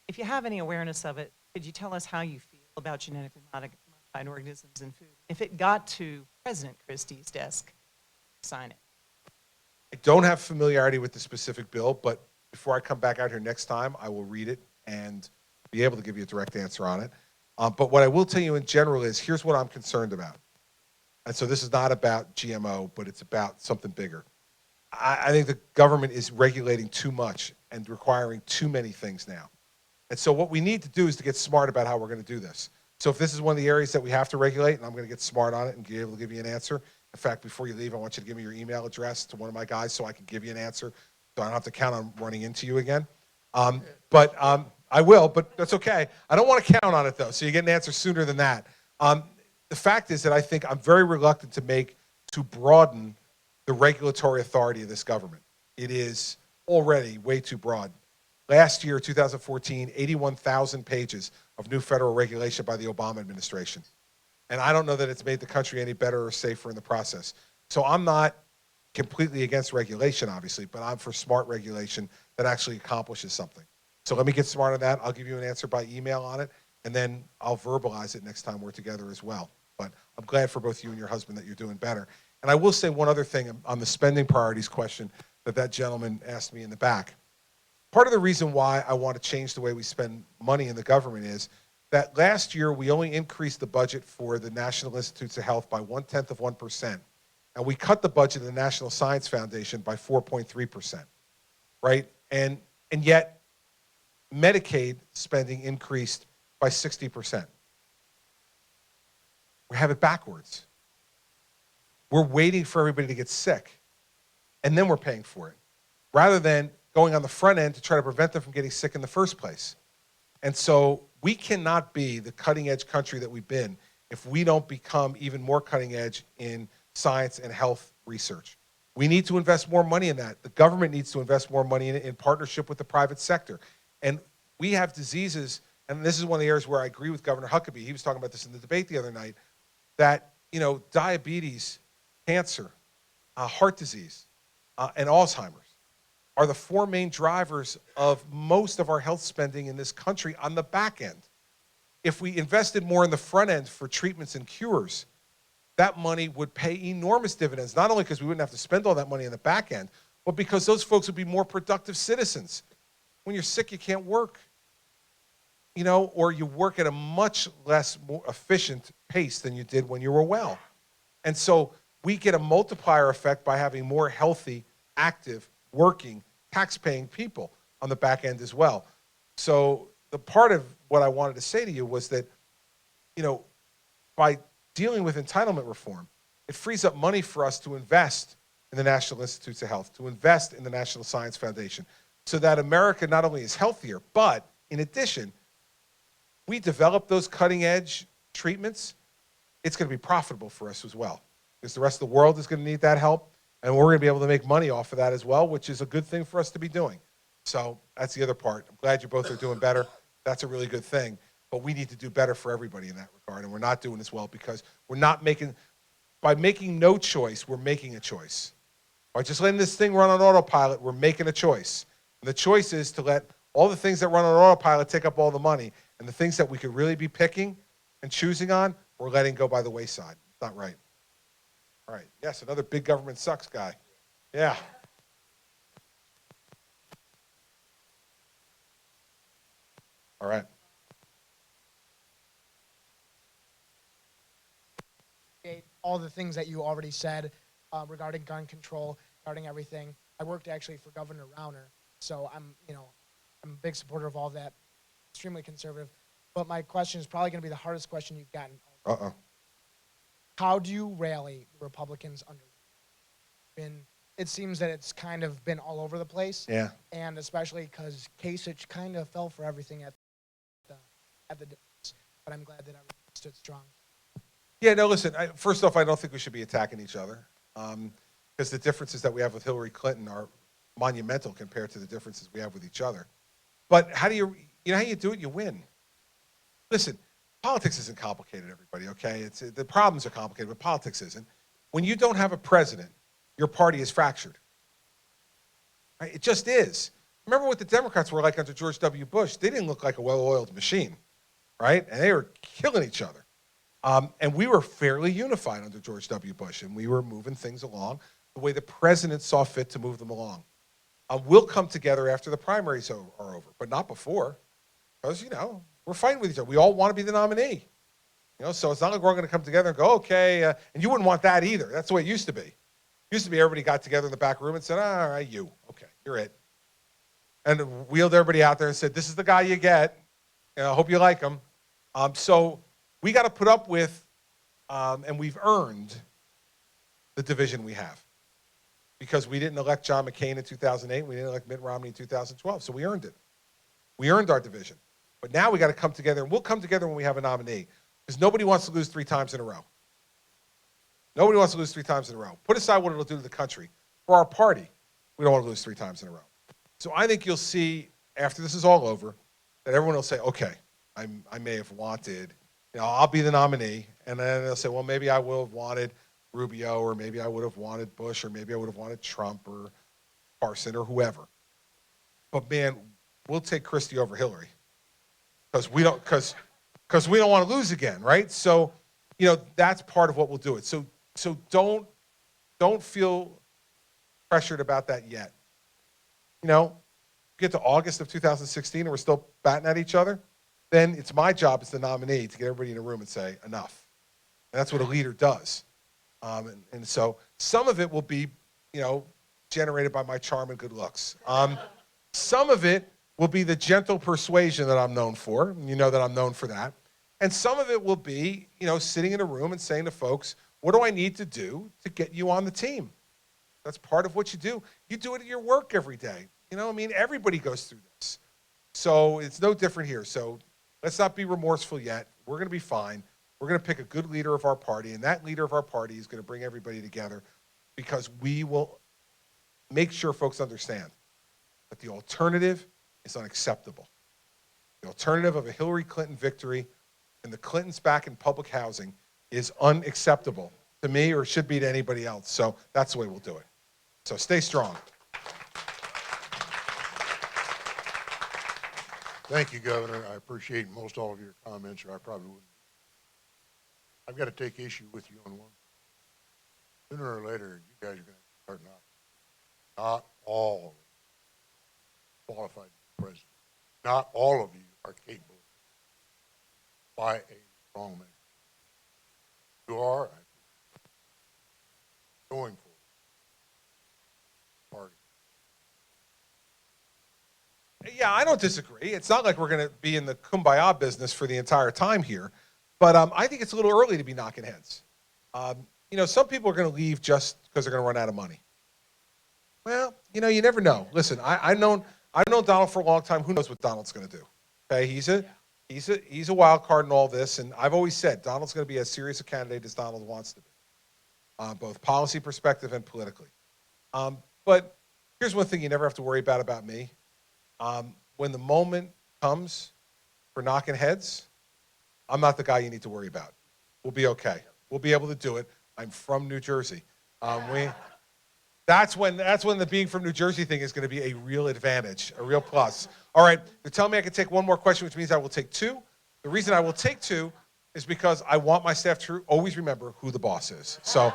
If you have any awareness of it, could you tell us how you feel about genetically modified organisms in food? If it got to President Christie's desk, sign it. I don't have familiarity with the specific bill, but before I come back out here next time, I will read it and be able to give you a direct answer on it. But what I will tell you in general is, here's what I'm concerned about. And so this is not about GMO, but it's about something bigger. I think the government is regulating too much and requiring too many things now. And so what we need to do is to get smart about how we're going to do this. So if this is one of the areas that we have to regulate, and I'm going to get smart on it and be able to give you an answer. In fact, before you leave, I want you to give me your email address to one of my guys so I can give you an answer, so I don't have to count on running into you again. But I will, but that's okay. I don't want to count on it, though, so you get an answer sooner than that. The fact is that I think I'm very reluctant to broaden the regulatory authority of this government. It is already way too broad. Last year, 2014, 81,000 pages of new federal regulation by the Obama administration. And I don't know that it's made the country any better or safer in the process. So I'm not completely against regulation, obviously, but I'm for smart regulation that actually accomplishes something. So let me get smart on that. I'll give you an answer by email on it, and then I'll verbalize it next time we're together as well. But I'm glad for both you and your husband that you're doing better. And I will say one other thing on the spending priorities question that gentleman asked me in the back. Part of the reason why I want to change the way we spend money in the government is that last year we only increased the budget for the National Institutes of Health by 0.1%, and we cut the budget of the National Science Foundation by 4.3%, right? And yet Medicaid spending increased by 60%. We have it backwards. We're waiting for everybody to get sick, and then we're paying for it, rather than going on the front end to try to prevent them from getting sick in the first place. And so we cannot be the cutting edge country that we've been if we don't become even more cutting edge in science and health research. We need to invest more money in that. The government needs to invest more money in partnership with the private sector. And we have diseases, and this is one of the areas where I agree with Governor Huckabee. He was talking about this in the debate the other night, that, diabetes, cancer, heart disease, and Alzheimer's are the four main drivers of most of our health spending in this country on the back end. If we invested more in the front end for treatments and cures, that money would pay enormous dividends, not only because we wouldn't have to spend all that money in the back end, but because those folks would be more productive citizens. When you're sick, you can't work, or you work at a much less more efficient pace than you did when you were well. And so we get a multiplier effect by having more healthy, active, working, tax-paying people on the back end as well. So the part of what I wanted to say to you was that, by dealing with entitlement reform, it frees up money for us to invest in the National Institutes of Health, to invest in the National Science Foundation, so that America not only is healthier, but in addition, we develop those cutting-edge treatments, it's going to be profitable for us as well, because the rest of the world is going to need that help. And we're going to be able to make money off of that as well, which is a good thing for us to be doing. So that's the other part. I'm glad you both are doing better. That's a really good thing. But we need to do better for everybody in that regard. And we're not doing as well because we're not making, by making no choice, we're making a choice. By just letting this thing run on autopilot, we're making a choice. And the choice is to let all the things that run on autopilot take up all the money, and the things that we could really be picking and choosing on, we're letting go by the wayside. It's not right. All right. Yes, another big government sucks guy. Yeah. All right. All the things that you already said regarding gun control, regarding everything. I worked actually for Governor Rauner, so I'm a big supporter of all that. Extremely conservative. But my question is probably going to be the hardest question you've gotten. How do you rally the Republicans under? It seems that it's kind of been all over the place. Yeah. And especially because Kasich kind of fell for everything at the debates. But I'm glad that everyone stood strong. Yeah, no, listen, first off, I don't think we should be attacking each other because the differences that we have with Hillary Clinton are monumental compared to the differences we have with each other. But how do you know how you do it? You win. Listen, politics isn't complicated, everybody, okay? The problems are complicated, but politics isn't. When you don't have a president, your party is fractured. Right? It just is. Remember what the Democrats were like under George W. Bush. They didn't look like a well-oiled machine, right? And they were killing each other. And we were fairly unified under George W. Bush, and we were moving things along the way the president saw fit to move them along. We'll come together after the primaries are over, but not before, because, we're fighting with each other. We all want to be the nominee. So it's not like we're all going to come together and go, okay, and you wouldn't want that either. That's the way it used to be. It used to be everybody got together in the back room and said, all right, you, okay, you're it. And wheeled everybody out there and said, this is the guy you get. I hope you like him. So we got to put up with, and we've earned the division we have. Because we didn't elect John McCain in 2008, we didn't elect Mitt Romney in 2012, so we earned it. We earned our division. But now we got to come together, and we'll come together when we have a nominee. Because nobody wants to lose 3 times in a row. Nobody wants to lose 3 times in a row. Put aside what it'll do to the country. For our party, we don't want to lose 3 times in a row. So I think you'll see, after this is all over, that everyone will say, okay, I may have wanted, I'll be the nominee. And then they'll say, well, maybe I will have wanted Rubio, or maybe I would have wanted Bush, or maybe I would have wanted Trump or Carson or whoever. But man, we'll take Christie over Hillary because we don't want to lose again, right? So, that's part of what we'll do it. So don't feel pressured about that yet. Get to August of 2016 and we're still batting at each other, then it's my job as the nominee to get everybody in a room and say enough. And that's what a leader does. And so some of it will be, generated by my charm and good looks. Some of it will be the gentle persuasion that I'm known for. And that I'm known for that. And some of it will be, sitting in a room and saying to folks, what do I need to do to get you on the team? That's part of what you do. You do it at your work every day. Everybody goes through this. So it's no different here. So let's not be remorseful yet. We're going to be fine. We're going to pick a good leader of our party, and that leader of our party is going to bring everybody together because we will make sure folks understand that the alternative is unacceptable. The alternative of a Hillary Clinton victory and the Clintons back in public housing is unacceptable to me or should be to anybody else. So that's the way we'll do it. So stay strong. Thank you, Governor. I appreciate most all of your comments, or I probably wouldn't. I've got to take issue with you on one. Sooner or later, you guys are going to start knocking. Not all qualified president. Not all of you are capable by a strong man. You are going for party. Yeah, I don't disagree. It's not like we're going to be in the kumbaya business for the entire time here. But I think it's a little early to be knocking heads. Some people are going to leave just because they're going to run out of money. Well, you never know. Listen, I've known Donald for a long time. Who knows what Donald's going to do? Okay, he's a wild card in all this, and I've always said Donald's going to be as serious a candidate as Donald wants to be, both policy perspective and politically. But here's one thing you never have to worry about me. When the moment comes for knocking heads, I'm not the guy you need to worry about. We'll be okay. We'll be able to do it. I'm from New Jersey. That's when the being from New Jersey thing is going to be a real advantage, a real plus. All right, they're telling me I can take one more question, which means I will take two. The reason I will take two is because I want my staff to always remember who the boss is. So,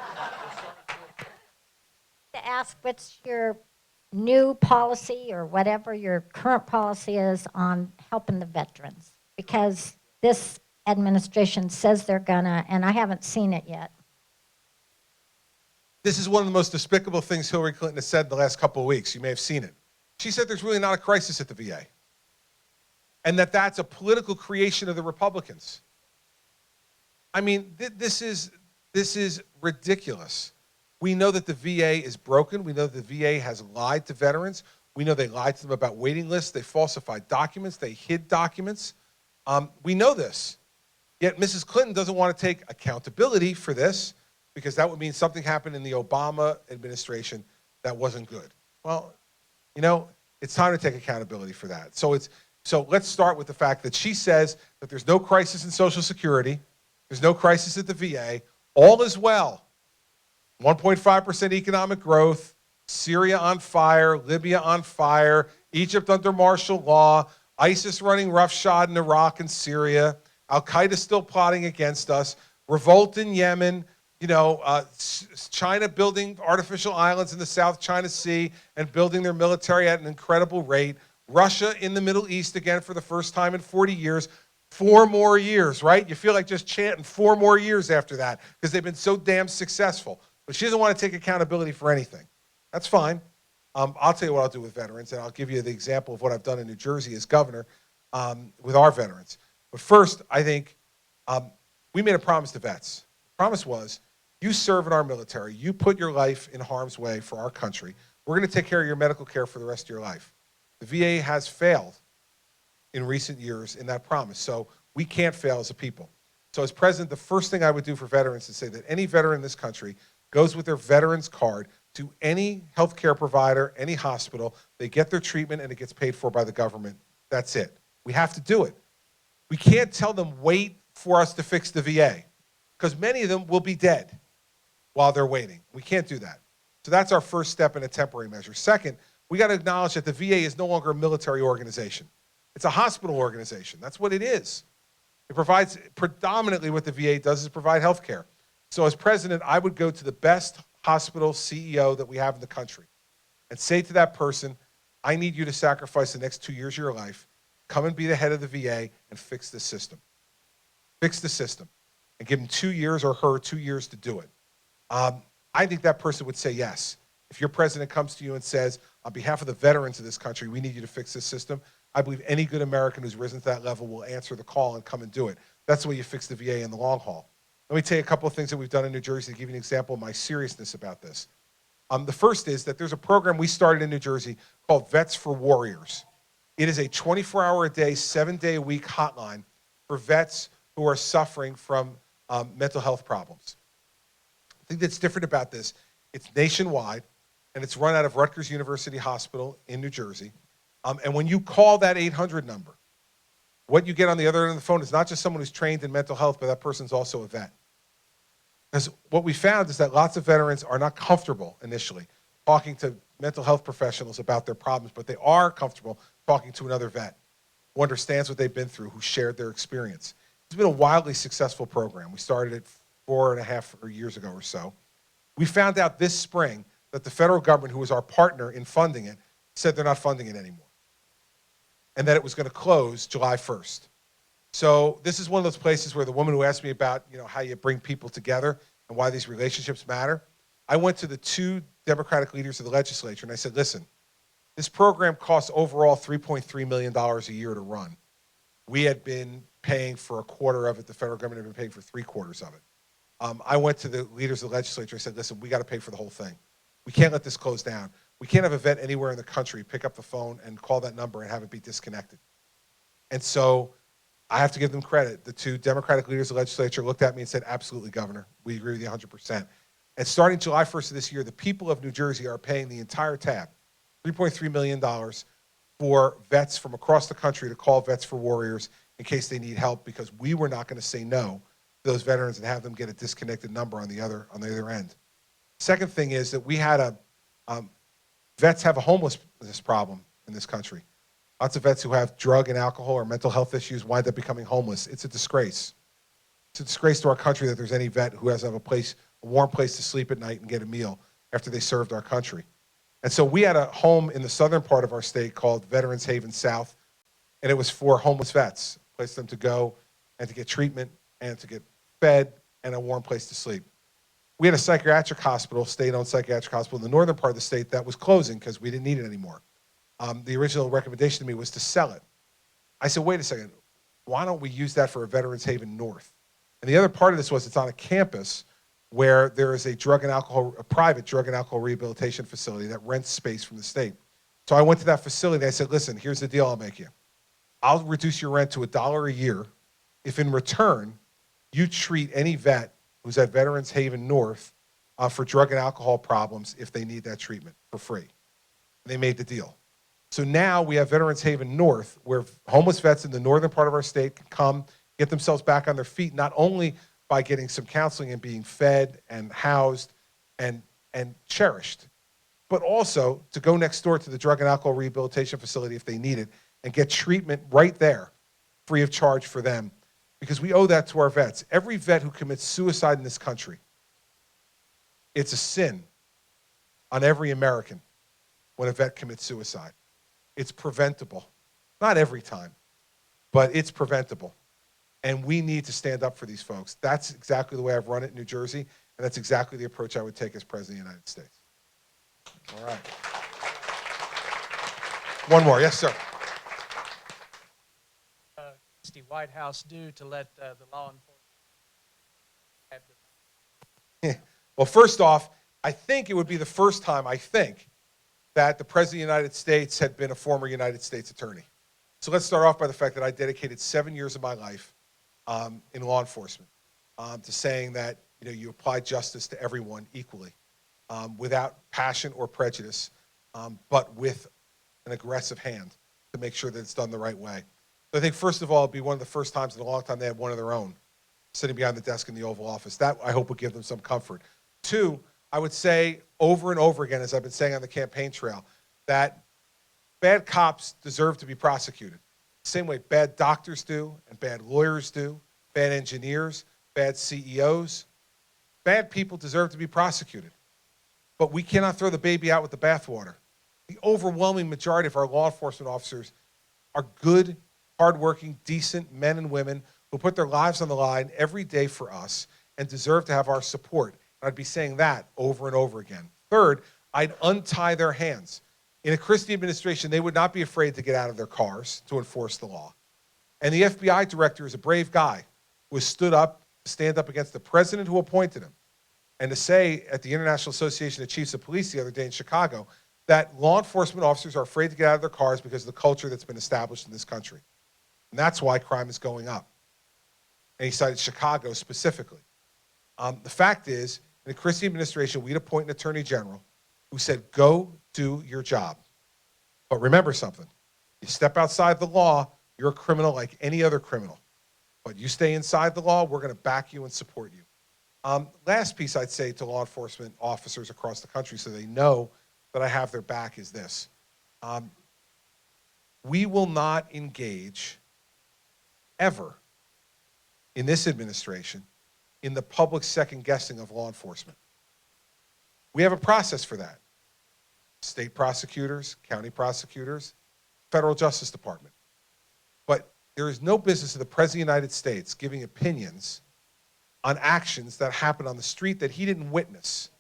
To ask what's your new policy or whatever your current policy is on helping the veterans? Because this administration says they're gonna, and I haven't seen it yet. this is one of the most despicable things Hillary Clinton has said the last couple of weeks. You may have seen it. She said there's really not a crisis at the VA, and that's a political creation of the Republicans. I mean, this is ridiculous. We know that the VA is broken. We know the VA has lied to veterans. We know they lied to them about waiting lists. They falsified documents. They hid documents. We know this. Yet Mrs. Clinton doesn't want to take accountability for this because that would mean something happened in the Obama administration that wasn't good. Well, you know, it's time to take accountability for that. So let's start with the fact that she says that there's no crisis in Social Security. There's no crisis at the VA. All is well. 1.5% economic growth, Syria on fire, Libya on fire, Egypt under martial law, ISIS running roughshod in Iraq and Syria, Al-Qaeda still plotting against us, revolt in Yemen, China building artificial islands in the South China Sea and building their military at an incredible rate, Russia in the Middle East again for the first time in 40 years, 4 more years, right? You feel like just chanting 4 more years after that because they've been so damn successful. But she doesn't want to take accountability for anything. That's fine. I'll tell you what I'll do with veterans, and I'll give you the example of what I've done in New Jersey as governor with our veterans. But first, I think we made a promise to vets. The promise was, you serve in our military, you put your life in harm's way for our country, we're going to take care of your medical care for the rest of your life. The VA has failed in recent years in that promise, so we can't fail as a people. So as president, the first thing I would do for veterans is say that any veteran in this country goes with their veterans card to any healthcare provider, any hospital, they get their treatment and it gets paid for by the government. That's it. We have to do it. We can't tell them wait for us to fix the VA because many of them will be dead while they're waiting. We can't do that. So that's our first step in a temporary measure. Second, we got to acknowledge that the VA is no longer a military organization. It's a hospital organization. That's what it is. It provides, predominantly what the VA does is provide health care. So as president, I would go to the best hospital CEO that we have in the country and say to that person, I need you to sacrifice the next 2 years of your life, come and be the head of the VA and fix the system. Fix the system. And give him 2 years or her 2 years to do it. I think that person would say yes. If your president comes to you and says, on behalf of the veterans of this country, we need you to fix this system, I believe any good American who's risen to that level will answer the call and come and do it. That's the way you fix the VA in the long haul. Let me tell you a couple of things that we've done in New Jersey to give you an example of my seriousness about this. The first is that there's a program we started in New Jersey called Vets for Warriors. It is a 24-hour-a-day, 7-day-a-week hotline for vets who are suffering from mental health problems. The thing that's different about this, it's nationwide, and it's run out of Rutgers University Hospital in New Jersey. And when you call that 800 number, what you get on the other end of the phone is not just someone who's trained in mental health, but that person's also a vet. Because what we found is that lots of veterans are not comfortable initially talking to mental health professionals about their problems, but they are comfortable talking to another vet who understands what they've been through, who shared their experience. It's been a wildly successful program. We started it 4.5 years ago or so. We found out this spring that the federal government, who was our partner in funding it, said they're not funding it anymore and that it was going to close July 1st. So this is one of those places where the woman who asked me about, how you bring people together and why these relationships matter, I went to the 2 Democratic leaders of the legislature and I said, listen, this program costs overall $3.3 million a year to run. We had been paying for 1/4 of it. The federal government had been paying for 3/4 of it. I went to the leaders of the legislature and said, listen, we got to pay for the whole thing. We can't let this close down. We can't have a vet anywhere in the country pick up the phone and call that number and have it be disconnected. And so I have to give them credit. The 2 Democratic leaders of the legislature looked at me and said, absolutely, Governor. We agree with you 100%. And starting July 1st of this year, the people of New Jersey are paying the entire tab, $3.3 million, for vets from across the country to call Vets for Warriors in case they need help, because we were not going to say no to those veterans and have them get a disconnected number on the other end. Second thing is that we had Vets have a homelessness problem in this country. Lots of vets who have drug and alcohol or mental health issues wind up becoming homeless. It's a disgrace. It's a disgrace to our country that there's any vet who has to have a warm place to sleep at night and get a meal after they served our country. And so we had a home in the southern part of our state called Veterans Haven South, and it was for homeless vets, a place for them to go and to get treatment and to get fed and a warm place to sleep. We had a psychiatric hospital, state-owned psychiatric hospital in the northern part of the state that was closing because we didn't need it anymore. The original recommendation to me was to sell it. I said, wait a second, why don't we use that for a Veterans Haven North? And the other part of this was it's on a campus where there is a private drug and alcohol rehabilitation facility that rents space from the state. So I went to that facility and I said, listen, here's the deal I'll make you. I'll reduce your rent to $1 a year if in return you treat any vet who's at Veterans Haven North for drug and alcohol problems if they need that treatment for free. And they made the deal. So now we have Veterans Haven North, where homeless vets in the northern part of our state can come, get themselves back on their feet, not only by getting some counseling and being fed and housed and cherished, but also to go next door to the drug and alcohol rehabilitation facility if they need it and get treatment right there, free of charge for them, because we owe that to our vets. Every vet who commits suicide in this country, it's a sin on every American when a vet commits suicide. It's preventable. Not every time, but it's preventable. And we need to stand up for these folks. That's exactly the way I've run it in New Jersey, and that's exactly the approach I would take as President of the United States. All right. One more. Yes, sir. Christie White House do to let the law enforcement have the Well, first off, I think it would be the first time, that the President of the United States had been a former United States attorney. So let's start off by the fact that I dedicated 7 years of my life in law enforcement to saying that you apply justice to everyone equally without passion or prejudice, but with an aggressive hand to make sure that it's done the right way. So I think, first of all, it'd be one of the first times in a long time they had one of their own sitting behind the desk in the Oval Office. That, I hope, would give them some comfort. Two, I would say over and over again, as I've been saying on the campaign trail, that bad cops deserve to be prosecuted. Same way bad doctors do, and bad lawyers do, bad engineers, bad CEOs. Bad people deserve to be prosecuted. But we cannot throw the baby out with the bathwater. The overwhelming majority of our law enforcement officers are good, hardworking, decent men and women who put their lives on the line every day for us and deserve to have our support. And I'd be saying that over and over again. Third, I'd untie their hands. In a Christie administration, they would not be afraid to get out of their cars to enforce the law. And the FBI director is a brave guy who has stood up to stand up against the president who appointed him and to say at the International Association of Chiefs of Police the other day in Chicago that law enforcement officers are afraid to get out of their cars because of the culture that's been established in this country. And that's why crime is going up. And he cited Chicago specifically. The fact is, in the Christie administration, we'd appoint an attorney general who said, go do your job. But remember something. You step outside the law, you're a criminal like any other criminal. But you stay inside the law, we're going to back you and support you. Last piece I'd say to law enforcement officers across the country so they know that I have their back is this. We will not engage ever in this administration in the public second guessing of law enforcement. We have a process for that. State prosecutors, county prosecutors, federal justice department. But there is no business of the President of the United States giving opinions on actions that happen on the street that he didn't witness.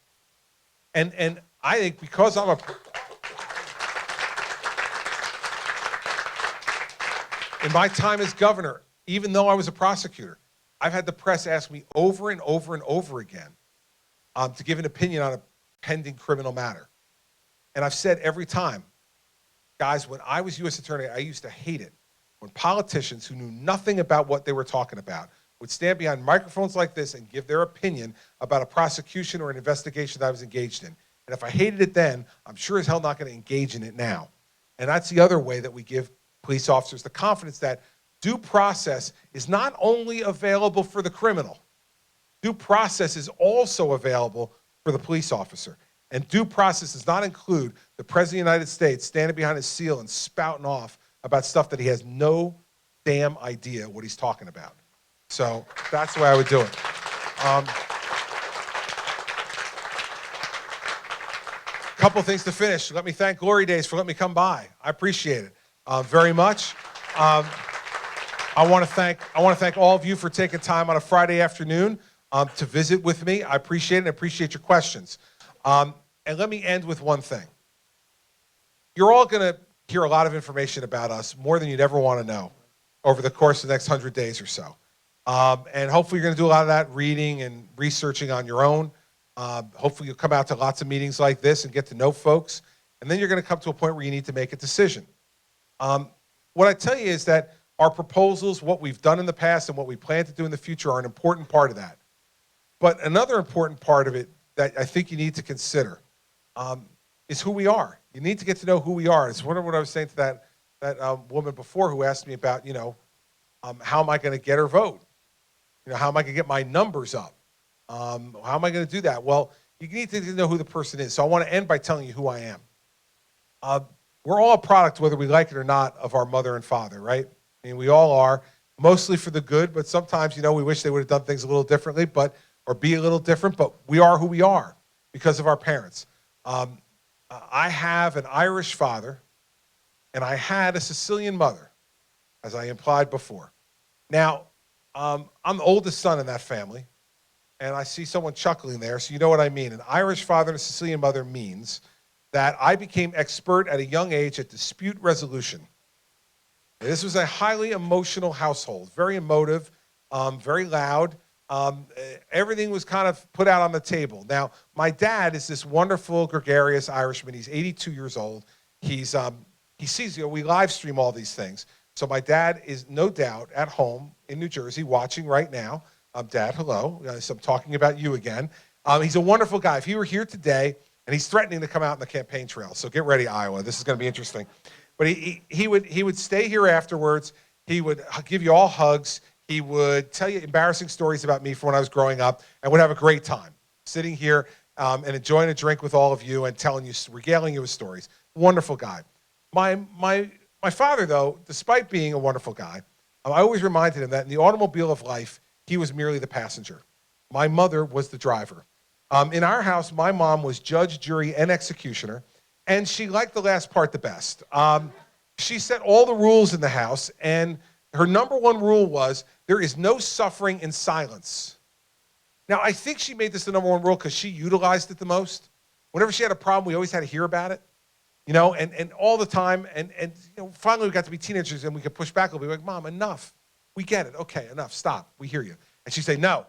And I think because I'm in my time as governor, even though I was a prosecutor, I've had the press ask me over and over and over again to give an opinion on a pending criminal matter. And I've said every time, guys, when I was U.S. attorney, I used to hate it when politicians who knew nothing about what they were talking about would stand behind microphones like this and give their opinion about a prosecution or an investigation that I was engaged in. And if I hated it then, I'm sure as hell not going to engage in it now. And that's the other way that we give police officers the confidence that due process is not only available for the criminal, due process is also available for the police officer. And due process does not include the President of the United States standing behind his seal and spouting off about stuff that he has no damn idea what he's talking about. So that's the way I would do it. Couple things to finish. Let me thank Glory Days for letting me come by. I appreciate it very much. I want to thank all of you for taking time on a Friday afternoon to visit with me. I appreciate it and appreciate your questions. And let me end with one thing. You're all going to hear a lot of information about us, more than you'd ever want to know, over the course of the next 100 days or so. And hopefully you're going to do a lot of that reading and researching on your own. Hopefully you'll come out to lots of meetings like this and get to know folks. And then you're going to come to a point where you need to make a decision. What I tell you is that our proposals, what we've done in the past and what we plan to do in the future are an important part of that. But another important part of it that I think you need to consider is who we are. You need to get to know who we are. It's one of what I was saying to that woman before who asked me about, how am I going to get her vote? How am I going to get my numbers up? How am I going to do that? Well, you need to know who the person is. So I want to end by telling you who I am. We're all a product, whether we like it or not, of our mother and father, right? I mean, we all are, mostly for the good, but sometimes, we wish they would have done things a little differently, or be a little different, but we are who we are because of our parents. I have an Irish father, and I had a Sicilian mother, as I implied before. Now, I'm the oldest son in that family, and I see someone chuckling there, so you know what I mean. An Irish father and a Sicilian mother means that I became expert at a young age at dispute resolution. This was a highly emotional household, very emotive, very loud. Everything was kind of put out on the table. Now, my dad is this wonderful, gregarious Irishman. He's 82 years old. He sees, we live stream all these things. So my dad is no doubt at home in New Jersey watching right now. Dad, hello. So I'm talking about you again. He's a wonderful guy. If he were here today, and he's threatening to come out on the campaign trail. So get ready, Iowa. This is going to be interesting. But he would stay here afterwards. He would give you all hugs. He would tell you embarrassing stories about me from when I was growing up, and would have a great time sitting here and enjoying a drink with all of you and regaling you with stories. Wonderful guy. My father, though, despite being a wonderful guy, I always reminded him that in the automobile of life, he was merely the passenger. My mother was the driver. In our house, my mom was judge, jury, and executioner, and she liked the last part the best. She set all the rules in the house, and her number one rule was, there is no suffering in silence. Now, I think she made this the number one rule because she utilized it the most. Whenever she had a problem, we always had to hear about it, and all the time. And finally, we got to be teenagers, and we could push back a little bit. Like, Mom, enough. We get it. Okay, enough. Stop. We hear you. And she'd say, no.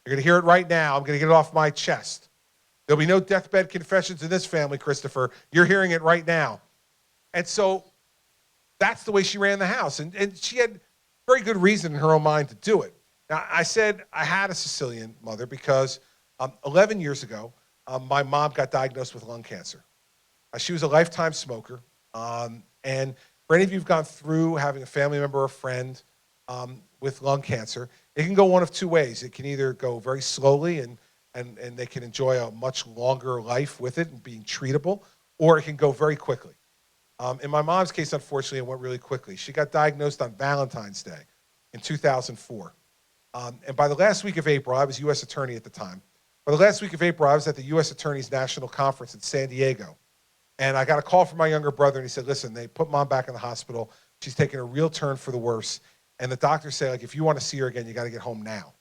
You're going to hear it right now. I'm going to get it off my chest. There'll be no deathbed confessions in this family, Christopher. You're hearing it right now. And so that's the way she ran the house. And she had very good reason in her own mind to do it. Now, I said I had a Sicilian mother because 11 years ago, my mom got diagnosed with lung cancer. She was a lifetime smoker. And for any of you who've gone through having a family member or friend with lung cancer, it can go one of two ways. It can either go very slowly and they can enjoy a much longer life with it and being treatable, or it can go very quickly. In my mom's case, unfortunately, it went really quickly. She got diagnosed on Valentine's Day in 2004. And by the last week of April, I was U.S. attorney at the time. By the last week of April, I was at the U.S. Attorney's National Conference in San Diego. And I got a call from my younger brother, and he said, listen, they put Mom back in the hospital. She's taking a real turn for the worse. And the doctors say, if you want to see her again, you got to get home now.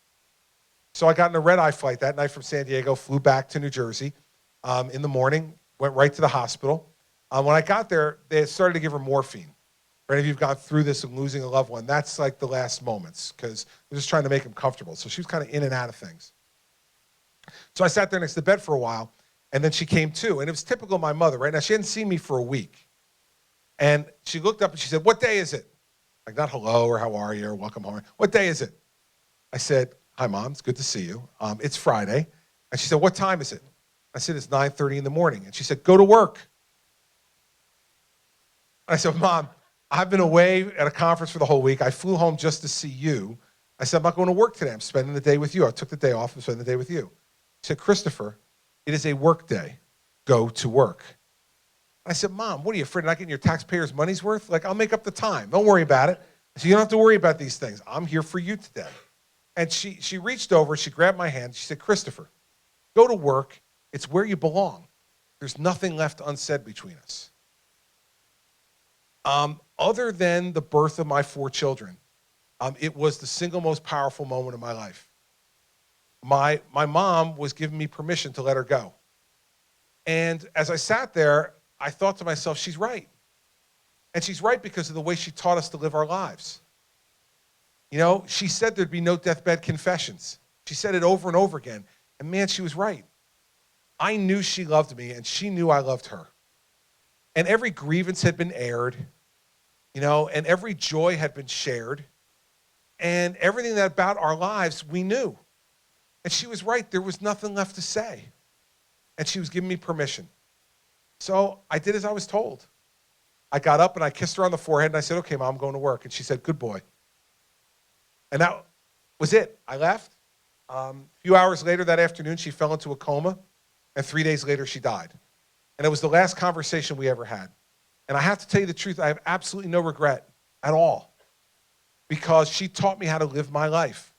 So I got in a red-eye flight that night from San Diego, flew back to New Jersey in the morning, went right to the hospital. When I got there, they started to give her morphine. For any of you who've gone through this and losing a loved one, that's like the last moments because they're just trying to make them comfortable. So she was kind of in and out of things. So I sat there next to the bed for a while, and then she came to. And it was typical of my mother, right? Now, she hadn't seen me for a week. And she looked up and she said, what day is it? Like, not hello or how are you or welcome home. What day is it? I said, hi, Mom. It's good to see you. It's Friday. And she said, what time is it? I said, it's 9:30 in the morning. And she said, go to work. I said, Mom, I've been away at a conference for the whole week. I flew home just to see you. I said, I'm not going to work today. I'm spending the day with you. I took the day off and spending the day with you. She said, Christopher, it is a work day. go to work. I said, Mom, what are you afraid of not getting your taxpayers' money's worth? Like, I'll make up the time. Don't worry about it. So you don't have to worry about these things. I'm here for you today. And she reached over, she grabbed my hand, she said, Christopher, go to work. It's where you belong. There's nothing left unsaid between us. Other than the birth of my 4 children, it was the single most powerful moment of my life. My mom was giving me permission to let her go. And as I sat there, I thought to myself, she's right. And she's right because of the way she taught us to live our lives. You know, she said there'd be no deathbed confessions. She said it over and over again. And man, she was right. I knew she loved me, and she knew I loved her. And every grievance had been aired, you know, and every joy had been shared. And everything that about our lives, we knew. And she was right. There was nothing left to say. And she was giving me permission. So I did as I was told. I got up and I kissed her on the forehead and I said, okay, Mom, I'm going to work. And she said, good boy. And that was it. I left. A few hours later that afternoon, she fell into a coma. And 3 days later, she died. And it was the last conversation we ever had. And I have to tell you the truth, I have absolutely no regret at all. Because she taught me how to live my life.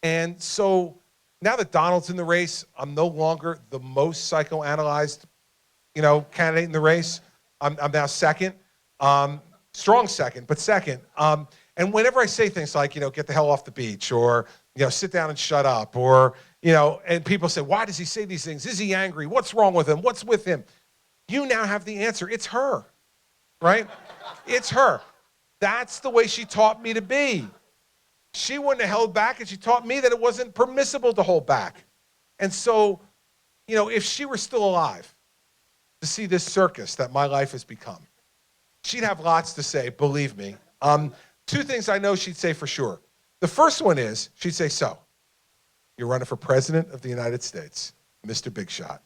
And so now that Donald's in the race, I'm no longer the most psychoanalyzed, candidate in the race. I'm now second, strong second, but second. And whenever I say things like, get the hell off the beach, or, sit down and shut up, or, and people say, why does he say these things? Is he angry? What's wrong with him? What's with him? You now have the answer. It's her, right? It's her. That's the way she taught me to be. She wouldn't have held back, and she taught me that it wasn't permissible to hold back. And so, if she were still alive to see this circus that my life has become, she'd have lots to say, believe me. 2 things I know she'd say for sure. The first one is, she'd say, so, you're running for president of the United States, Mr. Big Shot.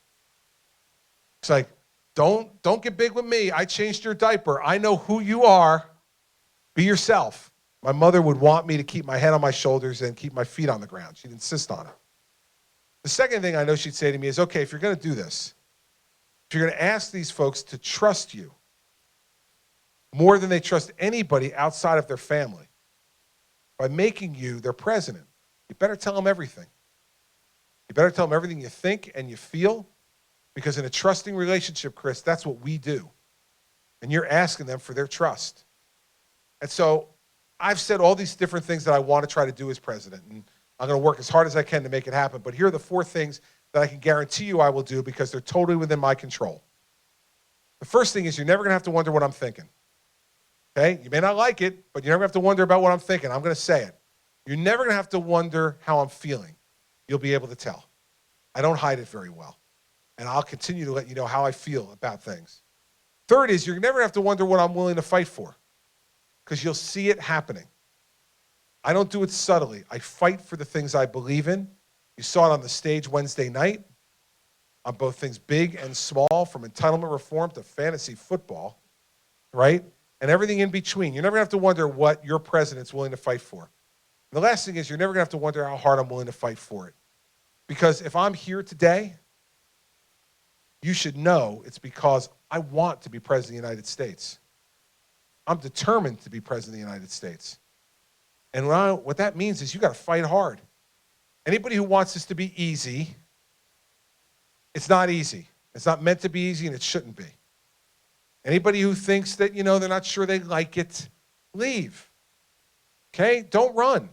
It's like, don't get big with me. I changed your diaper. I know who you are. Be yourself. My mother would want me to keep my head on my shoulders and keep my feet on the ground. She'd insist on it. The second thing I know she'd say to me is, okay, if you're going to do this, if you're going to ask these folks to trust you more than they trust anybody outside of their family, by making you their president, you better tell them everything. You better tell them everything you think and you feel, because in a trusting relationship, Chris, that's what we do. And you're asking them for their trust. And so I've said all these different things that I want to try to do as president, and I'm going to work as hard as I can to make it happen. But here are the 4 things that I can guarantee you I will do, because they're totally within my control. The first thing is, you're never going to have to wonder what I'm thinking. Okay? You may not like it, but you're never going to have to wonder about what I'm thinking. I'm going to say it. You're never going to have to wonder how I'm feeling. You'll be able to tell. I don't hide it very well. And I'll continue to let you know how I feel about things. Third is, you're never going to have to wonder what I'm willing to fight for, because you'll see it happening. I don't do it subtly. I fight for the things I believe in. You saw it on the stage Wednesday night on both things big and small, from entitlement reform to fantasy football, right? And everything in between. You're never going to have to wonder what your president's willing to fight for. And the last thing is, you're never going to have to wonder how hard I'm willing to fight for it. Because if I'm here today, you should know it's because I want to be president of the United States. I'm determined to be president of the United States. And what that means is you got to fight hard. Anybody who wants this to be easy, it's not easy. It's not meant to be easy, and it shouldn't be. Anybody who thinks that, they're not sure they like it, leave. Okay? Don't run.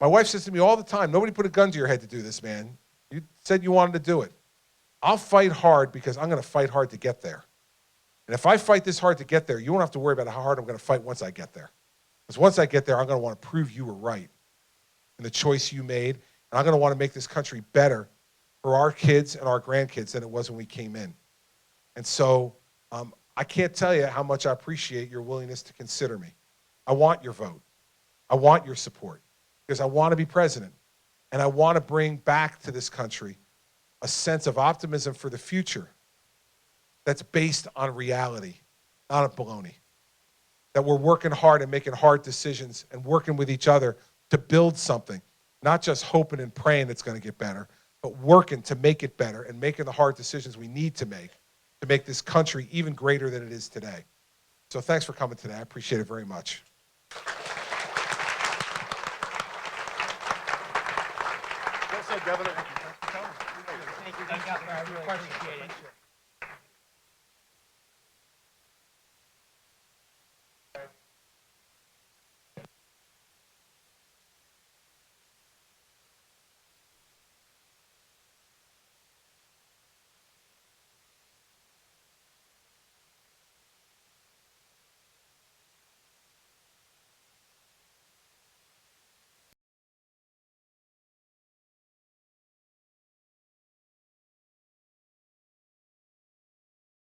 My wife says to me all the time, nobody put a gun to your head to do this, man. You said you wanted to do it. I'll fight hard because I'm going to fight hard to get there. And if I fight this hard to get there, you won't have to worry about how hard I'm going to fight once I get there. Because once I get there, I'm going to want to prove you were right in the choice you made. And I'm going to want to make this country better for our kids and our grandkids than it was when we came in. And so I can't tell you how much I appreciate your willingness to consider me. I want your vote. I want your support, because I want to be president. And I want to bring back to this country a sense of optimism for the future that's based on reality, not on baloney. That we're working hard and making hard decisions and working with each other to build something, not just hoping and praying it's going to get better, but working to make it better and making the hard decisions we need to make this country even greater than it is today. So thanks for coming today. I appreciate it very much. Well said, Governor. Thank you. Appreciate it.